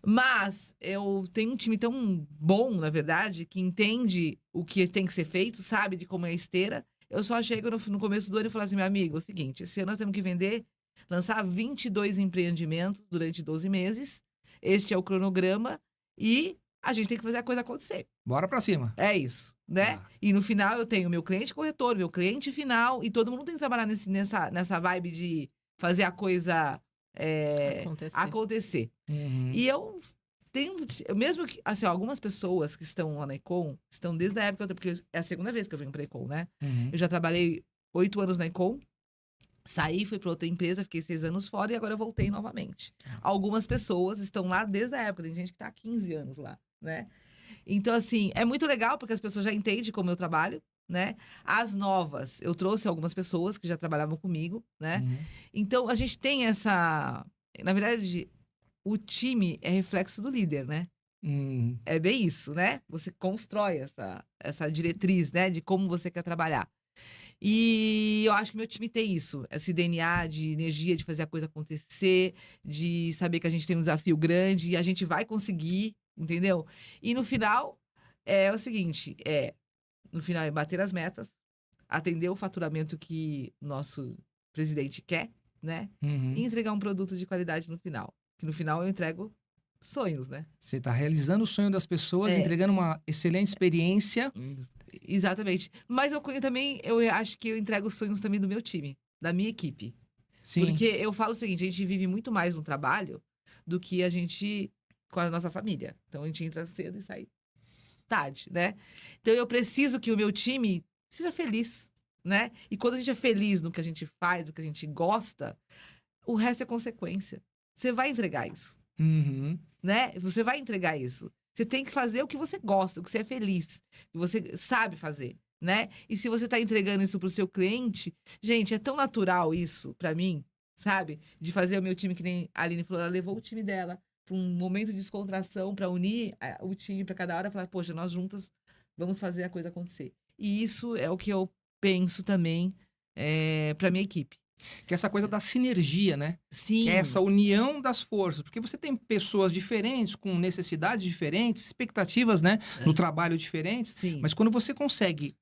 Mas eu tenho um time tão bom, na verdade, que entende o que tem que ser feito, sabe de como é a esteira. Eu só chego no começo do ano e falo assim, meu amigo, é o seguinte, esse ano nós temos que vender lançar 22 empreendimentos durante 12 meses. Este é o cronograma e a gente tem que fazer a coisa acontecer. Bora pra cima. É isso, né? Tá. E no final eu tenho meu cliente corretor, meu cliente final, e todo mundo tem que trabalhar nessa vibe de fazer a coisa acontecer. Uhum. E eu tenho, mesmo que, assim, ó, algumas pessoas que estão lá na Econ, estão desde a época, porque é a segunda vez que eu venho pra Econ, né? Uhum. Eu já trabalhei 8 anos na Econ, saí, fui para outra empresa, fiquei 6 anos fora e agora eu voltei novamente. Algumas pessoas estão lá desde a época, tem gente que tá há 15 anos lá, né? Então, assim, é muito legal porque as pessoas já entendem como eu trabalho, né? As novas, eu trouxe algumas pessoas que já trabalhavam comigo, né? Uhum. Então, a gente tem essa... Na verdade, o time é reflexo do líder, né? Uhum. É bem isso, né? Você constrói essa diretriz, né? De como você quer trabalhar. E eu acho que meu time tem isso, esse DNA de energia, de fazer a coisa acontecer, de saber que a gente tem um desafio grande e a gente vai conseguir, entendeu? E no final, é o seguinte, no final é bater as metas, atender o faturamento que o nosso presidente quer, né? Uhum. E entregar um produto de qualidade no final. Que no final eu entrego sonhos, né? Você tá realizando o sonho das pessoas, É. entregando uma excelente experiência. Exatamente. Mas eu acho que eu entrego os sonhos também do meu time, da minha equipe. Sim. Porque eu falo o seguinte, a gente vive muito mais no trabalho do que a gente com a nossa família. Então a gente entra cedo e sai tarde, né? Então eu preciso que o meu time seja feliz, né? E quando a gente é feliz no que a gente faz, no que a gente gosta, o resto é consequência. Você vai entregar isso, Uhum. né? Você vai entregar isso. Você tem que fazer o que você gosta, o que você é feliz, o que você sabe fazer, né? E se você tá entregando isso pro seu cliente, gente, é tão natural isso pra mim, sabe? De fazer o meu time, que nem a Aline falou, ela levou o time dela pra um momento de descontração, pra unir o time pra cada hora, falar, poxa, nós juntas vamos fazer a coisa acontecer. E isso é o que eu penso também pra minha equipe. Que é essa coisa da sinergia, né? Sim. Que é essa união das forças. Porque você tem pessoas diferentes, com necessidades diferentes, expectativas, né? No trabalho diferentes. Sim. Mas quando você consegue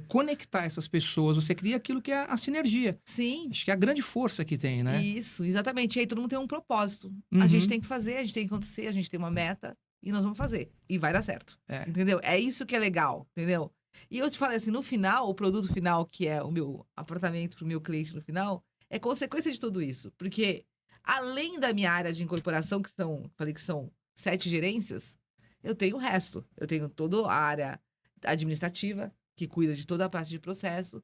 conectar essas pessoas, você cria aquilo que é a sinergia. Sim. Acho que é a grande força que tem, né? Isso, exatamente. E aí todo mundo tem um propósito. Uhum. A gente tem que fazer, a gente tem que acontecer, a gente tem uma meta e nós vamos fazer. E vai dar certo. É. Entendeu? É isso que é legal, entendeu? E eu te falei assim, no final, o produto final, que é o meu apartamento pro meu cliente no final, é consequência de tudo isso. Porque além da minha área de incorporação, falei que são 7 gerências, eu tenho o resto. Eu tenho toda a área administrativa, que cuida de toda a parte de processo,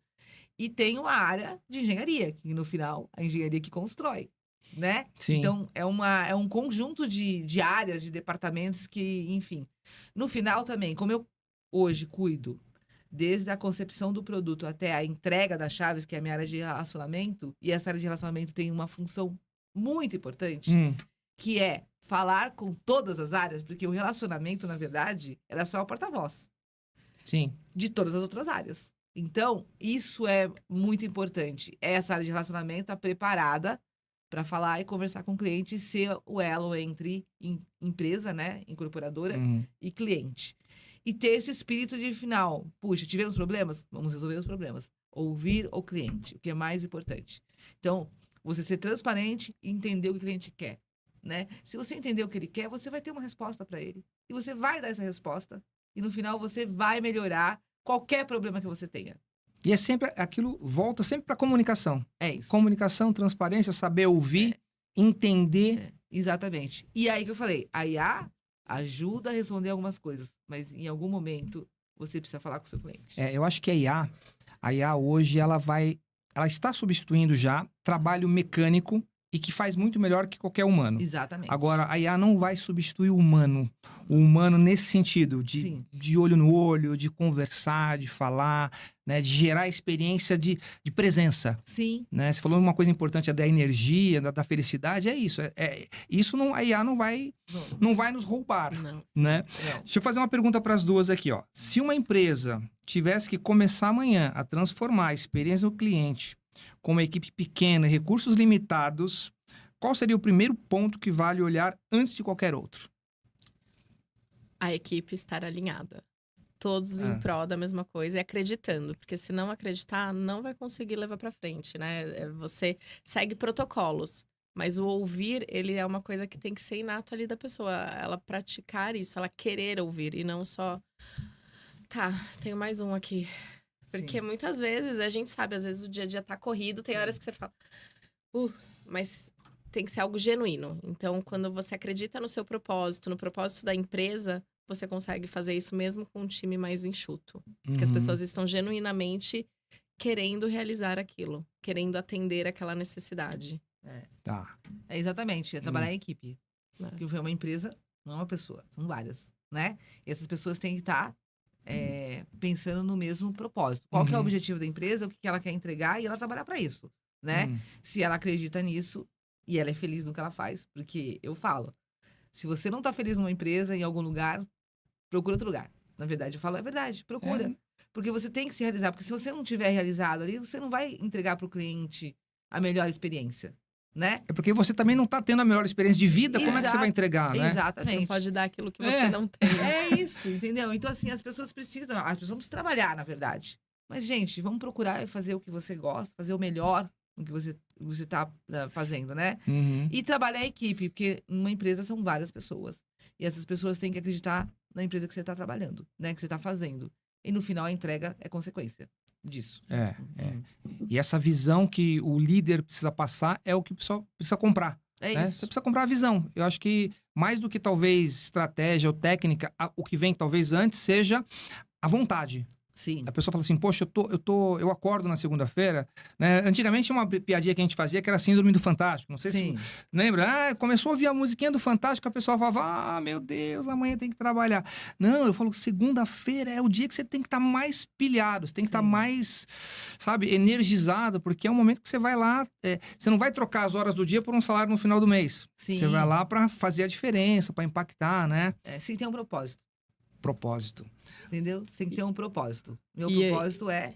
e tenho a área de engenharia, que no final, a engenharia que constrói, né? Sim. Então, é um conjunto de áreas, de departamentos que, enfim. No final também, como eu hoje cuido desde a concepção do produto até a entrega das chaves, que é a minha área de relacionamento, e essa área de relacionamento tem uma função muito importante, que é falar com todas as áreas, porque o relacionamento, na verdade, era só o porta-voz. Sim. De todas as outras áreas. Então, isso é muito importante. Essa área de relacionamento está preparada para falar e conversar com o cliente e ser o elo entre empresa, né, incorporadora e cliente. E ter esse espírito de final. Puxa, tivemos problemas? Vamos resolver os problemas. Ouvir o cliente, o que é mais importante. Então, você ser transparente e entender o que o cliente quer, né? Se você entender o que ele quer, você vai ter uma resposta para ele. E você vai dar essa resposta. E no final você vai melhorar qualquer problema que você tenha. E é sempre aquilo, volta sempre para comunicação. É isso. Comunicação, transparência, saber ouvir, entender. Exatamente. E aí que eu falei, a IA ajuda a responder algumas coisas, mas em algum momento você precisa falar com o seu cliente. Eu acho que a IA hoje, ela está substituindo já trabalho mecânico e que faz muito melhor que qualquer humano. Exatamente. Agora, a IA não vai substituir o humano. O humano nesse sentido, de olho no olho, de conversar, de falar, né? De gerar experiência de presença. Sim. Né? Você falou uma coisa importante, da energia, da felicidade, é isso. Isso a IA não vai nos roubar. Não. Né? Não. Deixa eu fazer uma pergunta para as duas aqui. Ó. Se uma empresa tivesse que começar amanhã a transformar a experiência do cliente com uma equipe pequena, recursos limitados, qual seria o primeiro ponto que vale olhar antes de qualquer outro? A equipe estar alinhada. todos em prol da mesma coisa e acreditando. Porque se não acreditar, não vai conseguir levar pra frente, né? Você segue protocolos. Mas o ouvir, ele é uma coisa que tem que ser inato ali da pessoa. Ela praticar isso, ela querer ouvir e não só... Tá, tenho mais um aqui. Porque muitas vezes, a gente sabe, às vezes o dia a dia tá corrido, tem horas que você fala... mas tem que ser algo genuíno. Então, quando você acredita no seu propósito, no propósito da empresa, você consegue fazer isso mesmo com um time mais enxuto. Porque as pessoas estão genuinamente querendo realizar aquilo. Querendo atender aquela necessidade. Tá. Exatamente, é trabalhar em equipe. Porque é uma empresa, não é uma pessoa, são várias, né? E essas pessoas têm que estar pensando no mesmo propósito. Qual que é o objetivo da empresa, o que ela quer entregar e ela trabalhar para isso, né? Se ela acredita nisso e ela é feliz no que ela faz. Porque eu falo, se você não tá feliz numa empresa, em algum lugar, procura outro lugar. Na verdade, eu falo, é verdade, procura. Porque você tem que se realizar. Porque se você não tiver realizado ali, você não vai entregar para o cliente a melhor experiência. Né? É porque você também não tá tendo a melhor experiência de vida, como é que você vai entregar, né? Exatamente. Você não pode dar aquilo que você não tem. É isso, entendeu? Então, assim, as pessoas precisam trabalhar, na verdade. Mas, gente, vamos procurar fazer o que você gosta, fazer o melhor no que você tá fazendo, né? E trabalhar a equipe, porque numa empresa são várias pessoas. E essas pessoas têm que acreditar na empresa que você tá trabalhando, né? Que você tá fazendo. E no final a entrega é consequência disso. E essa visão que o líder precisa passar é o que o pessoal precisa comprar. É né? isso. Você precisa comprar a visão. Eu acho que mais do que talvez estratégia ou técnica, o que vem talvez antes seja a vontade. Sim. A pessoa fala assim, poxa, eu acordo na segunda-feira, né? Antigamente tinha uma piadinha que a gente fazia que era a síndrome do Fantástico. Não sei se lembra. Começou a ouvir a musiquinha do Fantástico, a pessoa falava, meu Deus, amanhã tem que trabalhar. Não, eu falo, segunda-feira é o dia que você tem que estar mais pilhado, você tem que estar mais, sabe, energizado, porque é um momento que você vai lá, você não vai trocar as horas do dia por um salário no final do mês. Sim. Você vai lá para fazer a diferença, para impactar, né? Sim, tem um propósito. Entendeu? Você tem que ter um propósito. Meu propósito é...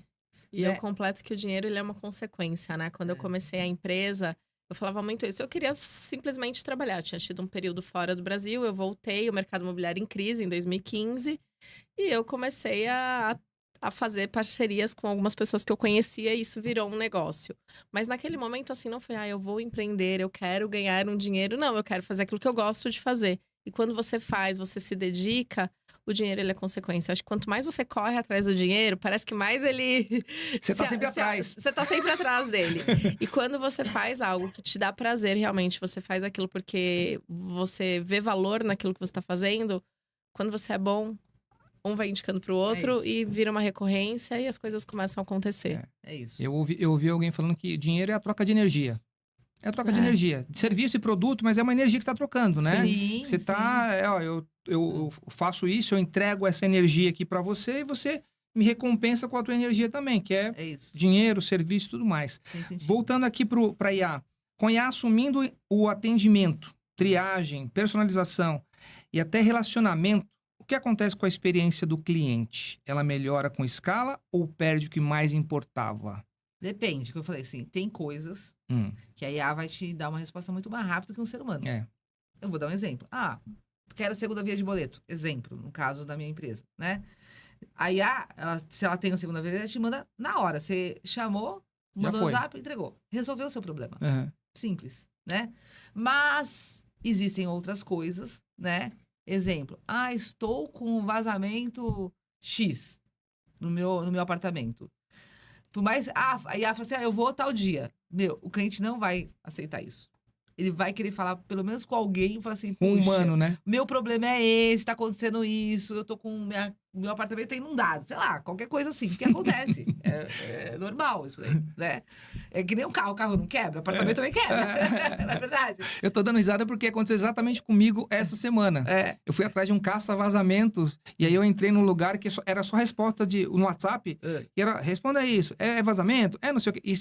E eu completo que o dinheiro, ele é uma consequência, né? Quando eu comecei a empresa, eu falava muito isso. Eu queria simplesmente trabalhar. Eu tinha tido um período fora do Brasil, eu voltei, o mercado imobiliário em crise em 2015. E eu comecei a fazer parcerias com algumas pessoas que eu conhecia e isso virou um negócio. Mas naquele momento, assim, não foi, eu vou empreender, eu quero ganhar um dinheiro. Não, eu quero fazer aquilo que eu gosto de fazer. E quando você faz, você se dedica... O dinheiro, ele é consequência. Acho que quanto mais você corre atrás do dinheiro, parece que mais ele... Você tá sempre atrás. Você tá sempre atrás dele. E quando você faz algo que te dá prazer, realmente, você faz aquilo porque você vê valor naquilo que você tá fazendo, quando você é bom, um vai indicando pro outro e vira uma recorrência e as coisas começam a acontecer. É isso. Eu ouvi alguém falando que dinheiro é a troca de energia. É a troca de energia. De serviço e produto, mas é uma energia que você está trocando, né? Sim, você tá... eu faço isso, eu entrego essa energia aqui para você e você me recompensa com a tua energia também, que é isso. Dinheiro, serviço e tudo mais. Voltando aqui para IA. Com IA assumindo o atendimento, triagem, personalização e até relacionamento, o que acontece com a experiência do cliente? Ela melhora com escala ou perde o que mais importava? Depende, que eu falei assim, tem coisas que a IA vai te dar uma resposta muito mais rápida que um ser humano. Eu vou dar um exemplo. Quero segunda via de boleto. Exemplo, no caso da minha empresa, né? A IA, se ela tem uma segunda via, ela te manda na hora. Você chamou, mandou no WhatsApp, entregou. Resolveu o seu problema. Simples, né? Mas existem outras coisas, né? Exemplo, estou com um vazamento X no meu apartamento. Por mais... a IA fala assim, eu vou tal dia. O cliente não vai aceitar isso. Ele vai querer falar, pelo menos com alguém, e falar assim... Um humano, né? Meu problema é esse, tá acontecendo isso, eu tô com... Meu apartamento tá inundado. Sei lá, qualquer coisa assim. O que acontece? É normal isso aí, né? É que nem um carro. O carro não quebra, o apartamento também quebra. Não é verdade? Eu tô dando risada porque aconteceu exatamente comigo essa semana. Eu fui atrás de um caça-vazamentos e aí eu entrei num lugar que era só resposta no WhatsApp. E era, responda isso. É vazamento? Não sei o quê. E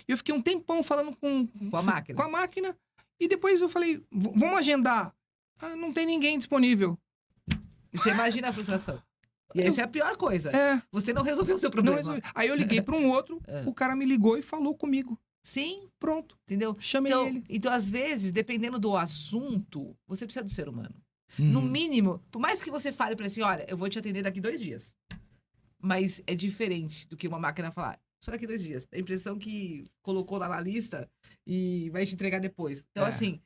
eu fiquei um tempão falando com a máquina. Com a máquina. E depois eu falei, vamos agendar. Não tem ninguém disponível. E você imagina a frustração. E essa é a pior coisa. Você não resolveu o seu problema. Aí eu liguei para um outro, o cara me ligou e falou comigo. Sim. Pronto. Entendeu? Chamei ele. Então, às vezes, dependendo do assunto, você precisa do ser humano. No Uhum. mínimo, por mais que você fale pra ele assim, olha, eu vou te atender daqui 2 dias. Mas é diferente do que uma máquina falar, só daqui 2 dias. A impressão que colocou lá na lista e vai te entregar depois. Então, É. assim,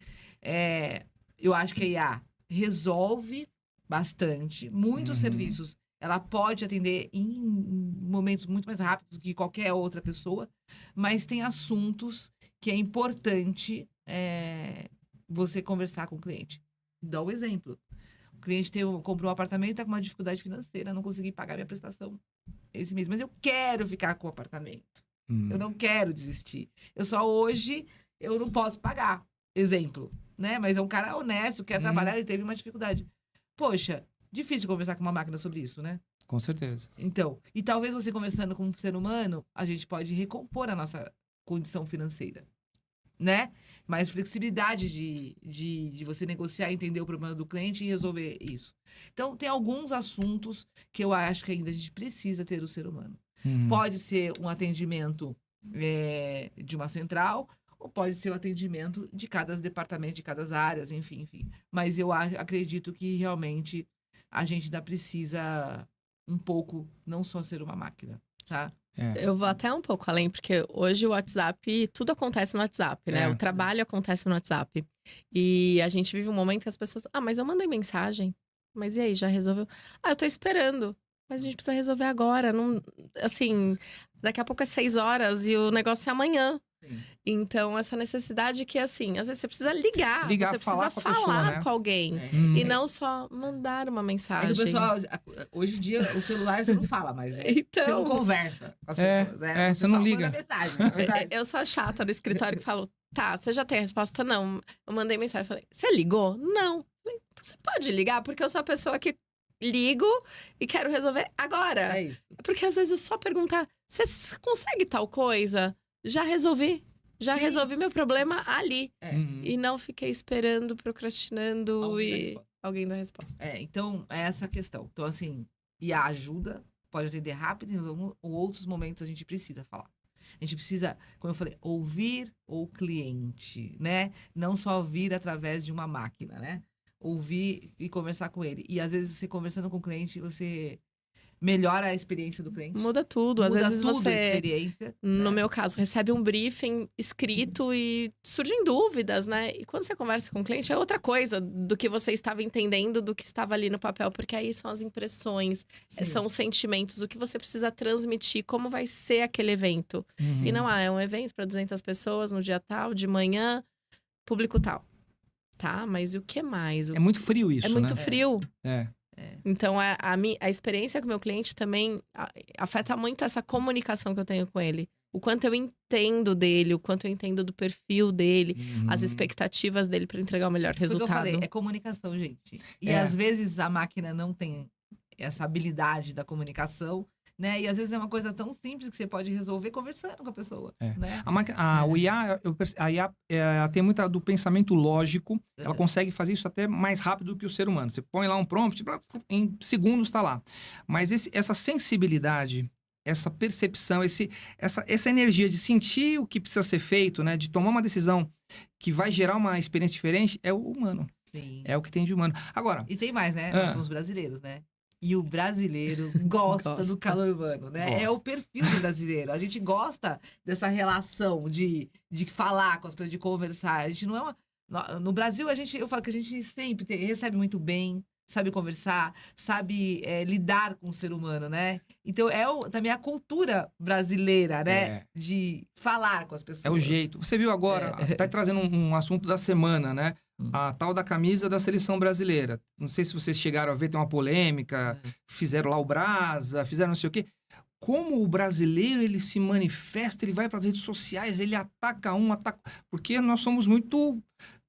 eu acho que a IA resolve bastante. Muitos Uhum. serviços ela pode atender em momentos muito mais rápidos do que qualquer outra pessoa, mas tem assuntos que é importante você conversar com o cliente. Dá um exemplo. O cliente comprou um apartamento e está com uma dificuldade financeira, não consegui pagar minha prestação esse mês, mas eu quero ficar com o apartamento. Eu não quero desistir. Hoje eu não posso pagar. Exemplo, né? Mas é um cara honesto, quer trabalhar, ele teve uma dificuldade. Poxa, difícil conversar com uma máquina sobre isso, né? Com certeza. Então, e talvez você conversando com um ser humano, a gente pode recompor a nossa condição financeira, né? Mais flexibilidade de você negociar, entender o problema do cliente e resolver isso. Então, tem alguns assuntos que eu acho que ainda a gente precisa ter o ser humano. Uhum. Pode ser um atendimento de uma central, ou pode ser o atendimento de cada departamento, de cada áreas, enfim. Mas eu acredito que realmente a gente ainda precisa um pouco, não só ser uma máquina, tá? Eu vou até um pouco além, porque hoje o WhatsApp, tudo acontece no WhatsApp, né? É. O trabalho acontece no WhatsApp. E a gente vive um momento que as pessoas... mas eu mandei mensagem. Mas e aí, já resolveu? Eu tô esperando. Mas a gente precisa resolver agora. Não, assim, daqui a pouco é 6 horas e o negócio é amanhã. Sim. Então, essa necessidade que, assim, às vezes você precisa ligar. Você falar precisa com a pessoa, falar né? com alguém. É. E não só mandar uma É que mensagem. o pessoal, hoje em dia, o celular você não fala mais, né? Então. Você não conversa com as pessoas, né? você não só liga. manda mensagem, é verdade. Eu sou a chata no escritório que falo, tá, você já tem a resposta? Não. Eu mandei mensagem, falei, você ligou? Não. Falei, então você pode ligar, porque eu sou a pessoa que ligo e quero resolver agora. É isso. Porque às vezes eu só perguntar, você consegue tal coisa? Já resolvi. Já Sim. resolvi meu problema ali. Uhum. E não fiquei esperando, procrastinando Alguém dá e resposta. alguém dá resposta. Então, é essa a questão. Então, assim, e a ajuda pode atender rápido, em outros momentos a gente precisa falar. A gente precisa, como eu falei, ouvir o cliente, né? Não só ouvir através de uma máquina, né? Ouvir e conversar com ele. E às vezes, você conversando com o cliente, você melhora a experiência do cliente. Muda tudo. Às Muda vezes tudo a você, experiência. no né? meu caso, recebe um briefing escrito e surgem dúvidas, né? E quando você conversa com o cliente, é outra coisa do que você estava entendendo, do que estava ali no papel. Porque aí são as impressões, Sim. são os sentimentos, o que você precisa transmitir, como vai ser aquele evento. Uhum. E não, é um evento para 200 pessoas no dia tal, de manhã, público tal. Tá, mas e o que mais? É muito frio isso, É muito né? frio. É. Então, a experiência com o meu cliente também afeta muito essa comunicação que eu tenho com ele. O quanto eu entendo dele, o quanto eu entendo do perfil dele, as Uhum. expectativas dele para entregar o melhor Foi o que eu resultado. falei, é comunicação, gente. E É. às vezes a máquina não tem essa habilidade da comunicação, né? E às vezes é uma coisa tão simples que você pode resolver conversando com a pessoa, É. né? O IA, a IA ela tem muita do pensamento lógico, ela consegue fazer isso até mais rápido do que o ser humano. Você põe lá um prompt, em segundos está lá. Mas essa sensibilidade, essa percepção, essa energia de sentir o que precisa ser feito, né? De tomar uma decisão que vai gerar uma experiência diferente, é o humano. Sim. É o que tem de humano. Agora, E tem mais, né? Ah. Nós somos brasileiros, né? E o brasileiro gosta do Gosta. calor humano, né? É Gosta. o perfil do brasileiro. A gente gosta dessa relação de falar com as pessoas, de conversar. A gente não é uma... No Brasil, eu falo que a gente sempre recebe muito bem, sabe conversar, sabe lidar com o ser humano, né? Então, também a cultura brasileira, né? É. De falar com as pessoas. é o jeito. Você viu agora, tá trazendo um assunto da semana, né? A tal da camisa da seleção brasileira. Não sei se vocês chegaram a ver, tem uma polêmica, fizeram lá o Brasa, fizeram não sei o quê. Como o brasileiro, ele se manifesta, ele vai para as redes sociais, ele ataca ataca... Porque nós somos muito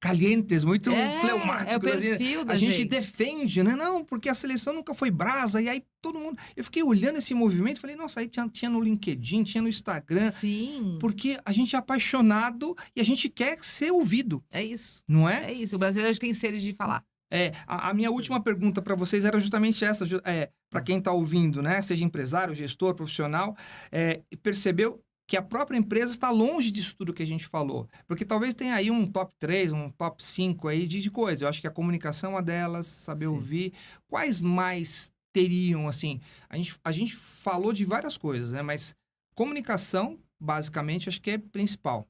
calientes, muito fleumáticos. É o perfil da a gente gente. defende, né? Não, porque a seleção nunca foi brasa. E aí todo mundo... Eu fiquei olhando esse movimento e falei, nossa, aí tinha no LinkedIn, tinha no Instagram. Sim, Porque a gente é apaixonado e a gente quer ser ouvido, é isso. não é? É isso. O brasileiro tem sede de falar. A minha última pergunta para vocês era justamente essa, para quem está ouvindo, né? Seja empresário, gestor, profissional, percebeu que a própria empresa está longe disso tudo que a gente falou. Porque talvez tenha aí um top 3, um top 5 aí de coisa. Eu acho que a comunicação é uma delas, saber Sim. ouvir. Quais mais teriam, assim? A gente falou de várias coisas, né? Mas comunicação, basicamente, acho que é principal.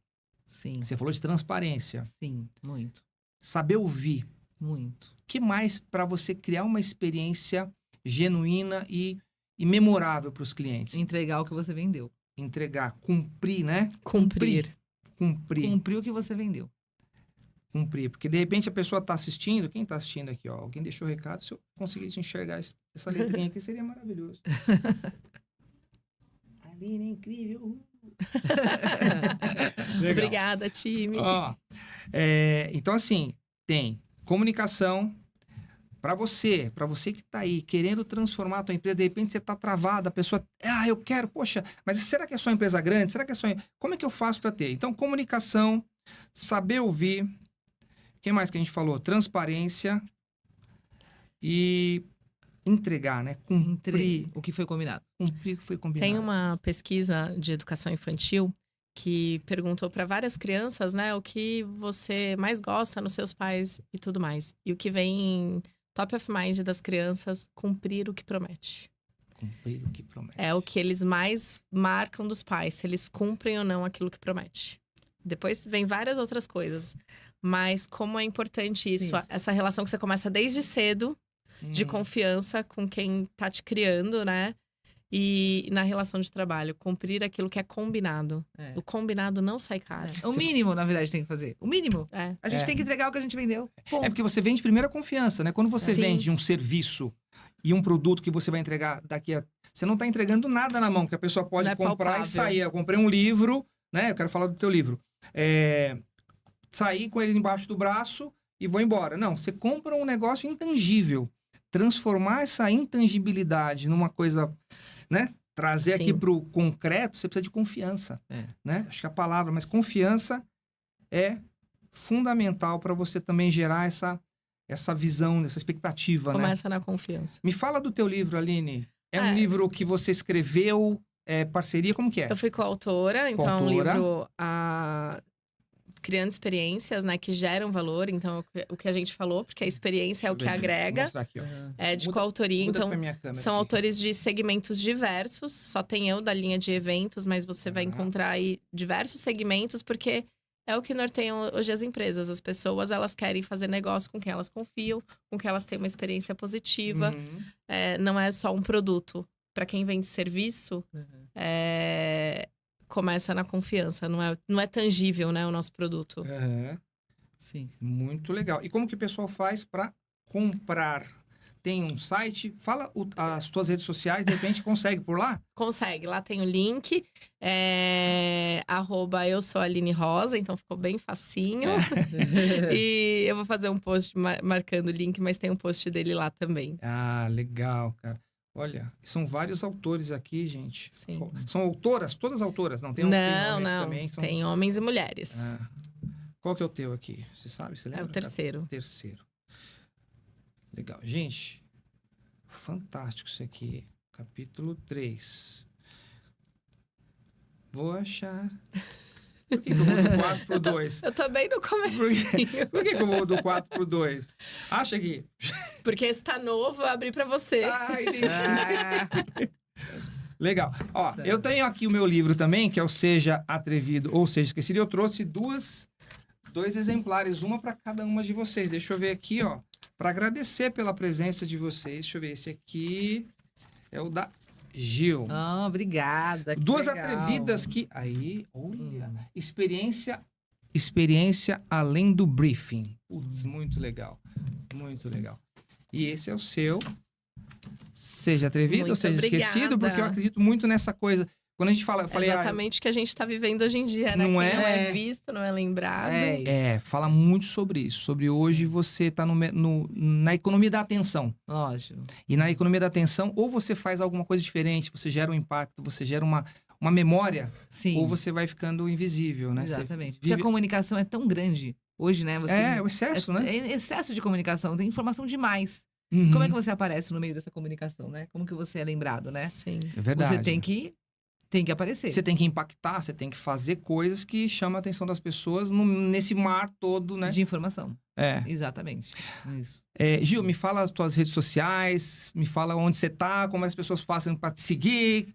Sim, Você falou de transparência. sim, muito, Saber ouvir. muito. O que mais para você criar uma experiência genuína e memorável para os clientes? Entregar o que você vendeu. Entregar, cumprir, né? Cumprir. Cumprir. Cumprir o que você vendeu. Cumprir. Porque, de repente, a pessoa está assistindo. Quem está assistindo aqui, ó? Alguém deixou o recado. Se eu conseguisse enxergar essa letrinha aqui, seria maravilhoso. Aline é incrível. Legal. Obrigada, time. Ó, então, assim, tem comunicação. Para você que está aí querendo transformar a tua empresa, de repente você está travado, a pessoa, eu quero, poxa, mas será que é só empresa grande? Será que é só... Como é que eu faço para ter? Então, comunicação, saber ouvir, o que mais que a gente falou? Transparência e entregar, né? Cumprir O que foi combinado. o que foi combinado. Tem uma pesquisa de educação infantil que perguntou para várias crianças, né, o que você mais gosta nos seus pais e tudo mais. E o que vem top of mind das crianças, cumprir o que promete. Cumprir o que promete. É o que eles mais marcam dos pais, se eles cumprem ou não aquilo que promete. Depois vem várias outras coisas. Mas como é importante isso, Isso. essa relação que você começa desde cedo, de confiança com quem tá te criando, né? E na relação de trabalho, cumprir aquilo que é combinado. É. O combinado não sai caro. O mínimo, na verdade, tem que fazer. O mínimo. É. A gente É. tem que entregar o que a gente vendeu. Ponto. É porque você vende primeiro a confiança, né? Quando você Sim. vende um serviço e um produto que você vai entregar daqui a... Você não está entregando nada na mão, que a pessoa pode Não é comprar palpável. e sair. Eu comprei um livro, né? Eu quero falar do teu livro. Sair com ele embaixo do braço e vou embora. Não, você compra um negócio intangível. Transformar essa intangibilidade numa coisa, né? Trazer Sim. aqui para o concreto, você precisa de confiança. É. Né? Acho que a palavra, mas confiança é fundamental para você também gerar essa visão, essa expectativa, né? Começa na confiança. Me fala do teu livro, Aline. É um É. livro que você escreveu, parceria, como que é? Eu fui coautora, então é um Coautora. livro criando experiências, né, que geram valor. Então, o que a gente falou, porque a experiência é o que Deixa eu ver, Vou agrega. mostrar aqui, ó. É de Muda- coautoria, Muda então pra minha câmera são aqui. autores de segmentos diversos. Só tem eu da linha de eventos, mas você vai Ah. encontrar aí diversos segmentos, porque é o que norteiam hoje as empresas. As pessoas, elas querem fazer negócio com quem elas confiam, com quem elas têm uma experiência positiva. Uhum. Não é só um produto. Para quem vende serviço, começa na confiança. Não é tangível, né, o nosso produto. Aham. Sim. Muito legal. E como que o pessoal faz para comprar? Tem um site? Fala as tuas redes sociais, de repente consegue por lá? Consegue, lá tem o link, @eu sou a Aline Rosa, então ficou bem facinho. E eu vou fazer um post marcando o link, mas tem um post dele lá também. Ah, legal, cara. Olha, são vários autores aqui, gente. Sim. São autoras? Todas autoras? Não, tem tem Não, homem aqui não, também. São... tem homens e mulheres. Ah. Qual que é o teu aqui? Você sabe? Você lembra? É o terceiro. Terceiro. Legal. Gente, fantástico isso aqui. Capítulo 3. Vou achar. Por que eu vou do 4 pro 2? Eu tô bem no começo. Por que eu vou do 4 pro 2? Acha aqui. Porque esse tá novo, eu abri pra você. Ai, deixa. Legal. Ó, eu tenho aqui o meu livro também, que é o Seja Atrevido ou Seja Esquecido. Eu trouxe dois exemplares, uma para cada uma de vocês. Deixa eu ver aqui, ó, para agradecer pela presença de vocês. Deixa eu ver, esse aqui é o da Gil. Ah, obrigada. que Duas legal. atrevidas que... Aí, olha. Experiência além do briefing. Putz, muito legal. Muito legal. E esse é o seu... Seja atrevido ou Muito seja esquecido, obrigada. porque eu acredito muito nessa coisa. Quando a gente fala... Eu falei, Exatamente o que a gente tá vivendo hoje em dia, né? Não Quem é? não é visto, não é lembrado. É isso. fala muito sobre isso. Sobre hoje você tá na economia da atenção. Lógico. E na economia da atenção, ou você faz alguma coisa diferente, você gera um impacto, você gera uma memória, Sim. ou você vai ficando invisível, né? Você Exatamente. Porque vive- a comunicação é tão grande hoje, né? o excesso, né? É excesso de comunicação, tem informação demais. Uhum. Como é que você aparece no meio dessa comunicação, né? Como que você é lembrado, né? Sim. É verdade. Você tem que Tem que aparecer. Você tem que impactar, você tem que fazer coisas que chamam a atenção das pessoas nesse mar todo, né? De informação. É. Exatamente. Isso. Gil, me fala as tuas redes sociais, me fala onde você tá, como as pessoas fazem pra te seguir.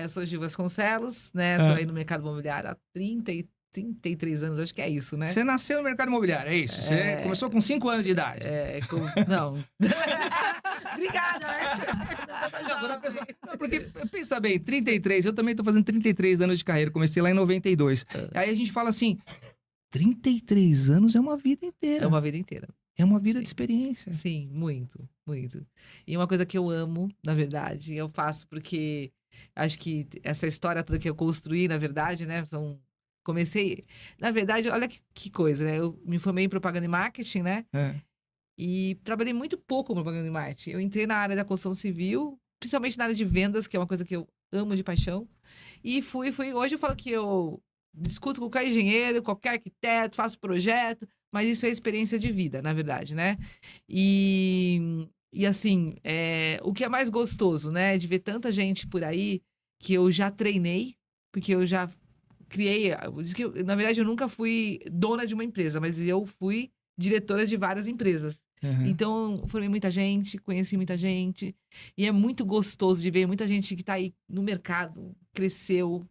Eu sou Gil Vasconcelos, né? Tô aí no mercado imobiliário há 33 anos, acho que é isso, né? Você nasceu no mercado imobiliário, é isso? Você começou com 5 anos de idade. Não. Obrigada! Não, quando a pessoa... Não, porque, pensa bem, 33, eu também tô fazendo 33 anos de carreira, comecei lá em 92. Aí a gente fala assim, 33 anos é uma vida inteira. É uma vida inteira. É uma vida Sim. de experiência. Sim, muito, muito. E uma coisa que eu amo, na verdade, eu faço porque acho que essa história toda que eu construí, na verdade, né? Comecei. Na verdade, olha que coisa, né? Eu me formei em propaganda e marketing, né? E trabalhei muito pouco com propaganda e marketing. Eu entrei na área da construção civil, principalmente na área de vendas, que é uma coisa que eu amo de paixão. E fui. Hoje eu falo que eu discuto com qualquer engenheiro, qualquer arquiteto, faço projeto, mas isso é experiência de vida, na verdade, né? E assim, o que é mais gostoso, né? De ver tanta gente por aí que eu já treinei, porque eu já criei. Na verdade, eu nunca fui dona de uma empresa, mas eu fui diretora de várias empresas. Então, formei muita gente, conheci muita gente. E é muito gostoso de ver muita gente que está aí no mercado, cresceu,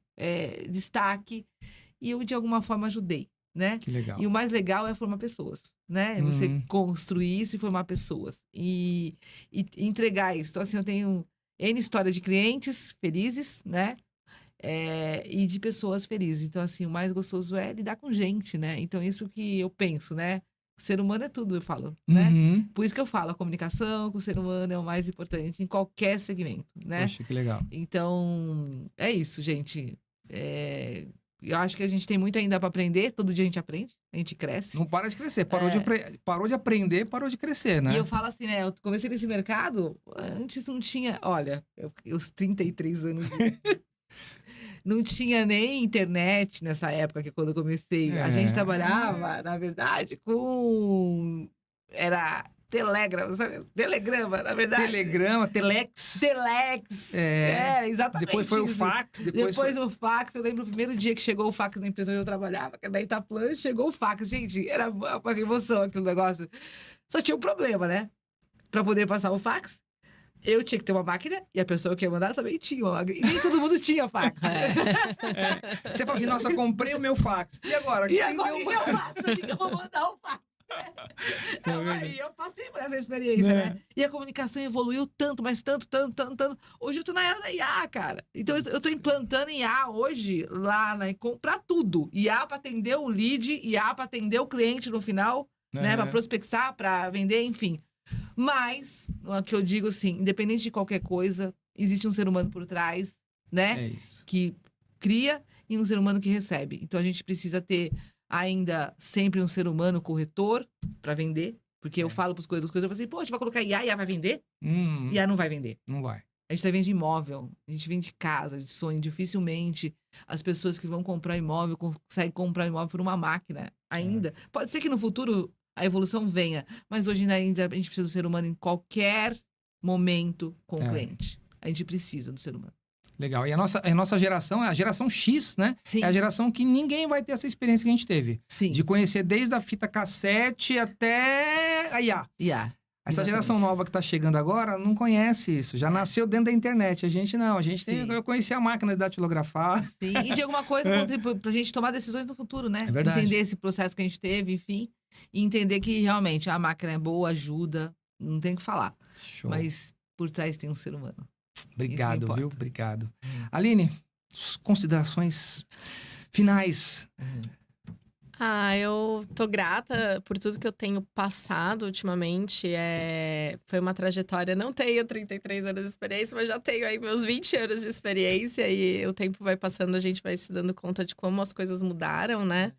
destaque. E eu, de alguma forma, ajudei, né? Que legal. E o mais legal é formar pessoas, né? Você construir isso e formar pessoas. E entregar isso. Então, assim, eu tenho N história de clientes felizes, né? E de pessoas felizes. Então, assim, o mais gostoso é lidar com gente, né? Então, isso que eu penso, né? O ser humano é tudo, eu falo, né? Por isso que eu falo, a comunicação com o ser humano é o mais importante em qualquer segmento, né? Poxa, que legal. Então, é isso, gente. Eu acho que a gente tem muito ainda para aprender. Todo dia a gente aprende, a gente cresce. Não para de crescer. Parou de aprender, parou de crescer, né? E eu falo assim, né? Eu comecei nesse mercado, antes não tinha... Olha, os 33 anos... Não tinha nem internet nessa época, que quando eu comecei. A gente trabalhava, na verdade, era telegrama, sabe? Telegrama, na verdade. Telegrama, telex. Telex. Exatamente. Depois foi o fax. Depois o fax. Eu lembro o primeiro dia que chegou o fax na empresa onde eu trabalhava, que era da Itaplan, chegou o fax. Gente, era uma emoção aquele negócio. Só tinha um problema, né? Pra poder passar o fax, eu tinha que ter uma máquina e a pessoa que ia mandar também tinha uma máquina. E nem todo mundo tinha fax. Você fala assim, nossa, comprei o meu fax. E agora? E agora eu vou mandar o fax. Aí eu passei por essa experiência, né? E a comunicação evoluiu tanto, mas tanto. Hoje eu tô na era da IA, cara. Então eu tô implantando IA hoje lá na Ecom pra tudo. IA pra atender o lead, IA pra atender o cliente no final, né? Pra prospectar, pra vender, enfim. Mas, o que eu digo assim, independente de qualquer coisa, existe um ser humano por trás, né? É isso. Que cria e um ser humano que recebe. Então a gente precisa ter ainda sempre um ser humano corretor para vender. Porque eu falo para os coisas, eu falo assim, pô, a gente vai colocar IA, IA vai vender? IA não vai vender. Não vai. A gente vende imóvel, a gente vende casa, de sonho. Dificilmente as pessoas que vão comprar imóvel conseguem comprar imóvel por uma máquina ainda. Pode ser que no futuro a evolução venha, mas hoje ainda a gente precisa do ser humano em qualquer momento com o cliente. A gente precisa do ser humano. Legal. E a nossa geração é a geração X, né? Sim. É a geração que ninguém vai ter essa experiência que a gente teve. Sim. De conhecer desde a fita cassete até a IA. IA. Essa geração nova que tá chegando agora não conhece isso. Já nasceu dentro da internet. A gente não. A gente eu conheci a máquina de datilografar. Sim. E de alguma coisa contribui pra gente tomar decisões no futuro, né? É verdade. Entender esse processo que a gente teve, enfim. E entender que realmente a máquina é boa, ajuda. Não tem o que falar. Show. Mas por trás tem um ser humano. Obrigado, viu? Obrigado. Aline, considerações finais. Eu tô grata por tudo que eu tenho passado ultimamente. Foi uma trajetória, não tenho 33 anos de experiência, mas já tenho aí meus 20 anos de experiência. E o tempo vai passando, a gente vai se dando conta de como as coisas mudaram, né?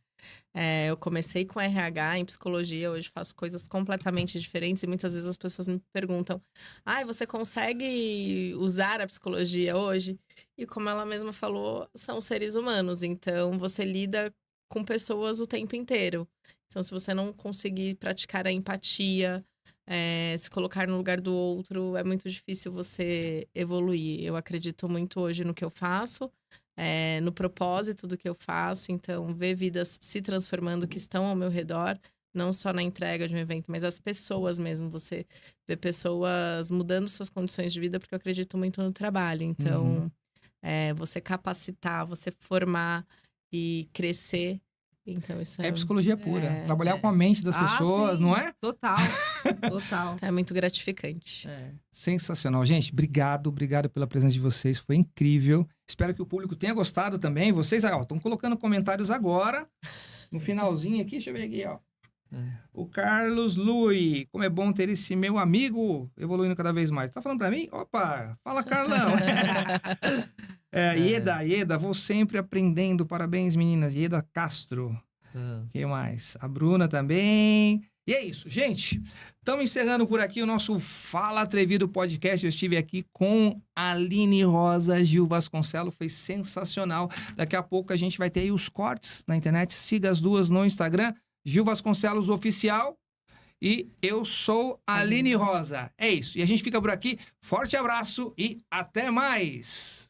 Eu comecei com RH em psicologia, hoje faço coisas completamente diferentes. E muitas vezes as pessoas me perguntam, você consegue usar a psicologia hoje? E como ela mesma falou, são seres humanos, então você lida com pessoas o tempo inteiro. Então, se você não conseguir praticar a empatia, se colocar no lugar do outro, é muito difícil você evoluir. Eu acredito muito hoje no que eu faço. no propósito do que eu faço. Então, ver vidas se transformando que estão ao meu redor, não só na entrega de um evento, mas as pessoas mesmo. Você vê pessoas mudando suas condições de vida, porque eu acredito muito no trabalho. Então, você capacitar, você formar e crescer. Então, isso É psicologia pura. Trabalhar com a mente das pessoas, sim, não é? Total, total. é muito gratificante. Sensacional. Gente, obrigado pela presença de vocês. Foi incrível. Espero que o público tenha gostado também. Vocês, estão colocando comentários agora. No finalzinho aqui, deixa eu ver aqui, ó. O Carlos Lui, como é bom ter esse meu amigo evoluindo cada vez mais. Tá falando pra mim? Opa, fala Carlão. Ieda, vou sempre aprendendo. Parabéns, meninas. Ieda Castro. Quem mais? A Bruna também. E é isso, gente. Estamos encerrando por aqui o nosso Fala Atrevido podcast. Eu estive aqui com a Aline Rosa, Gil Vasconcelos. Foi sensacional. Daqui a pouco a gente vai ter aí os cortes na internet. Siga as duas no Instagram. Gil Vasconcelos Oficial. E eu sou a Aline Rosa. É isso. E a gente fica por aqui. Forte abraço e até mais.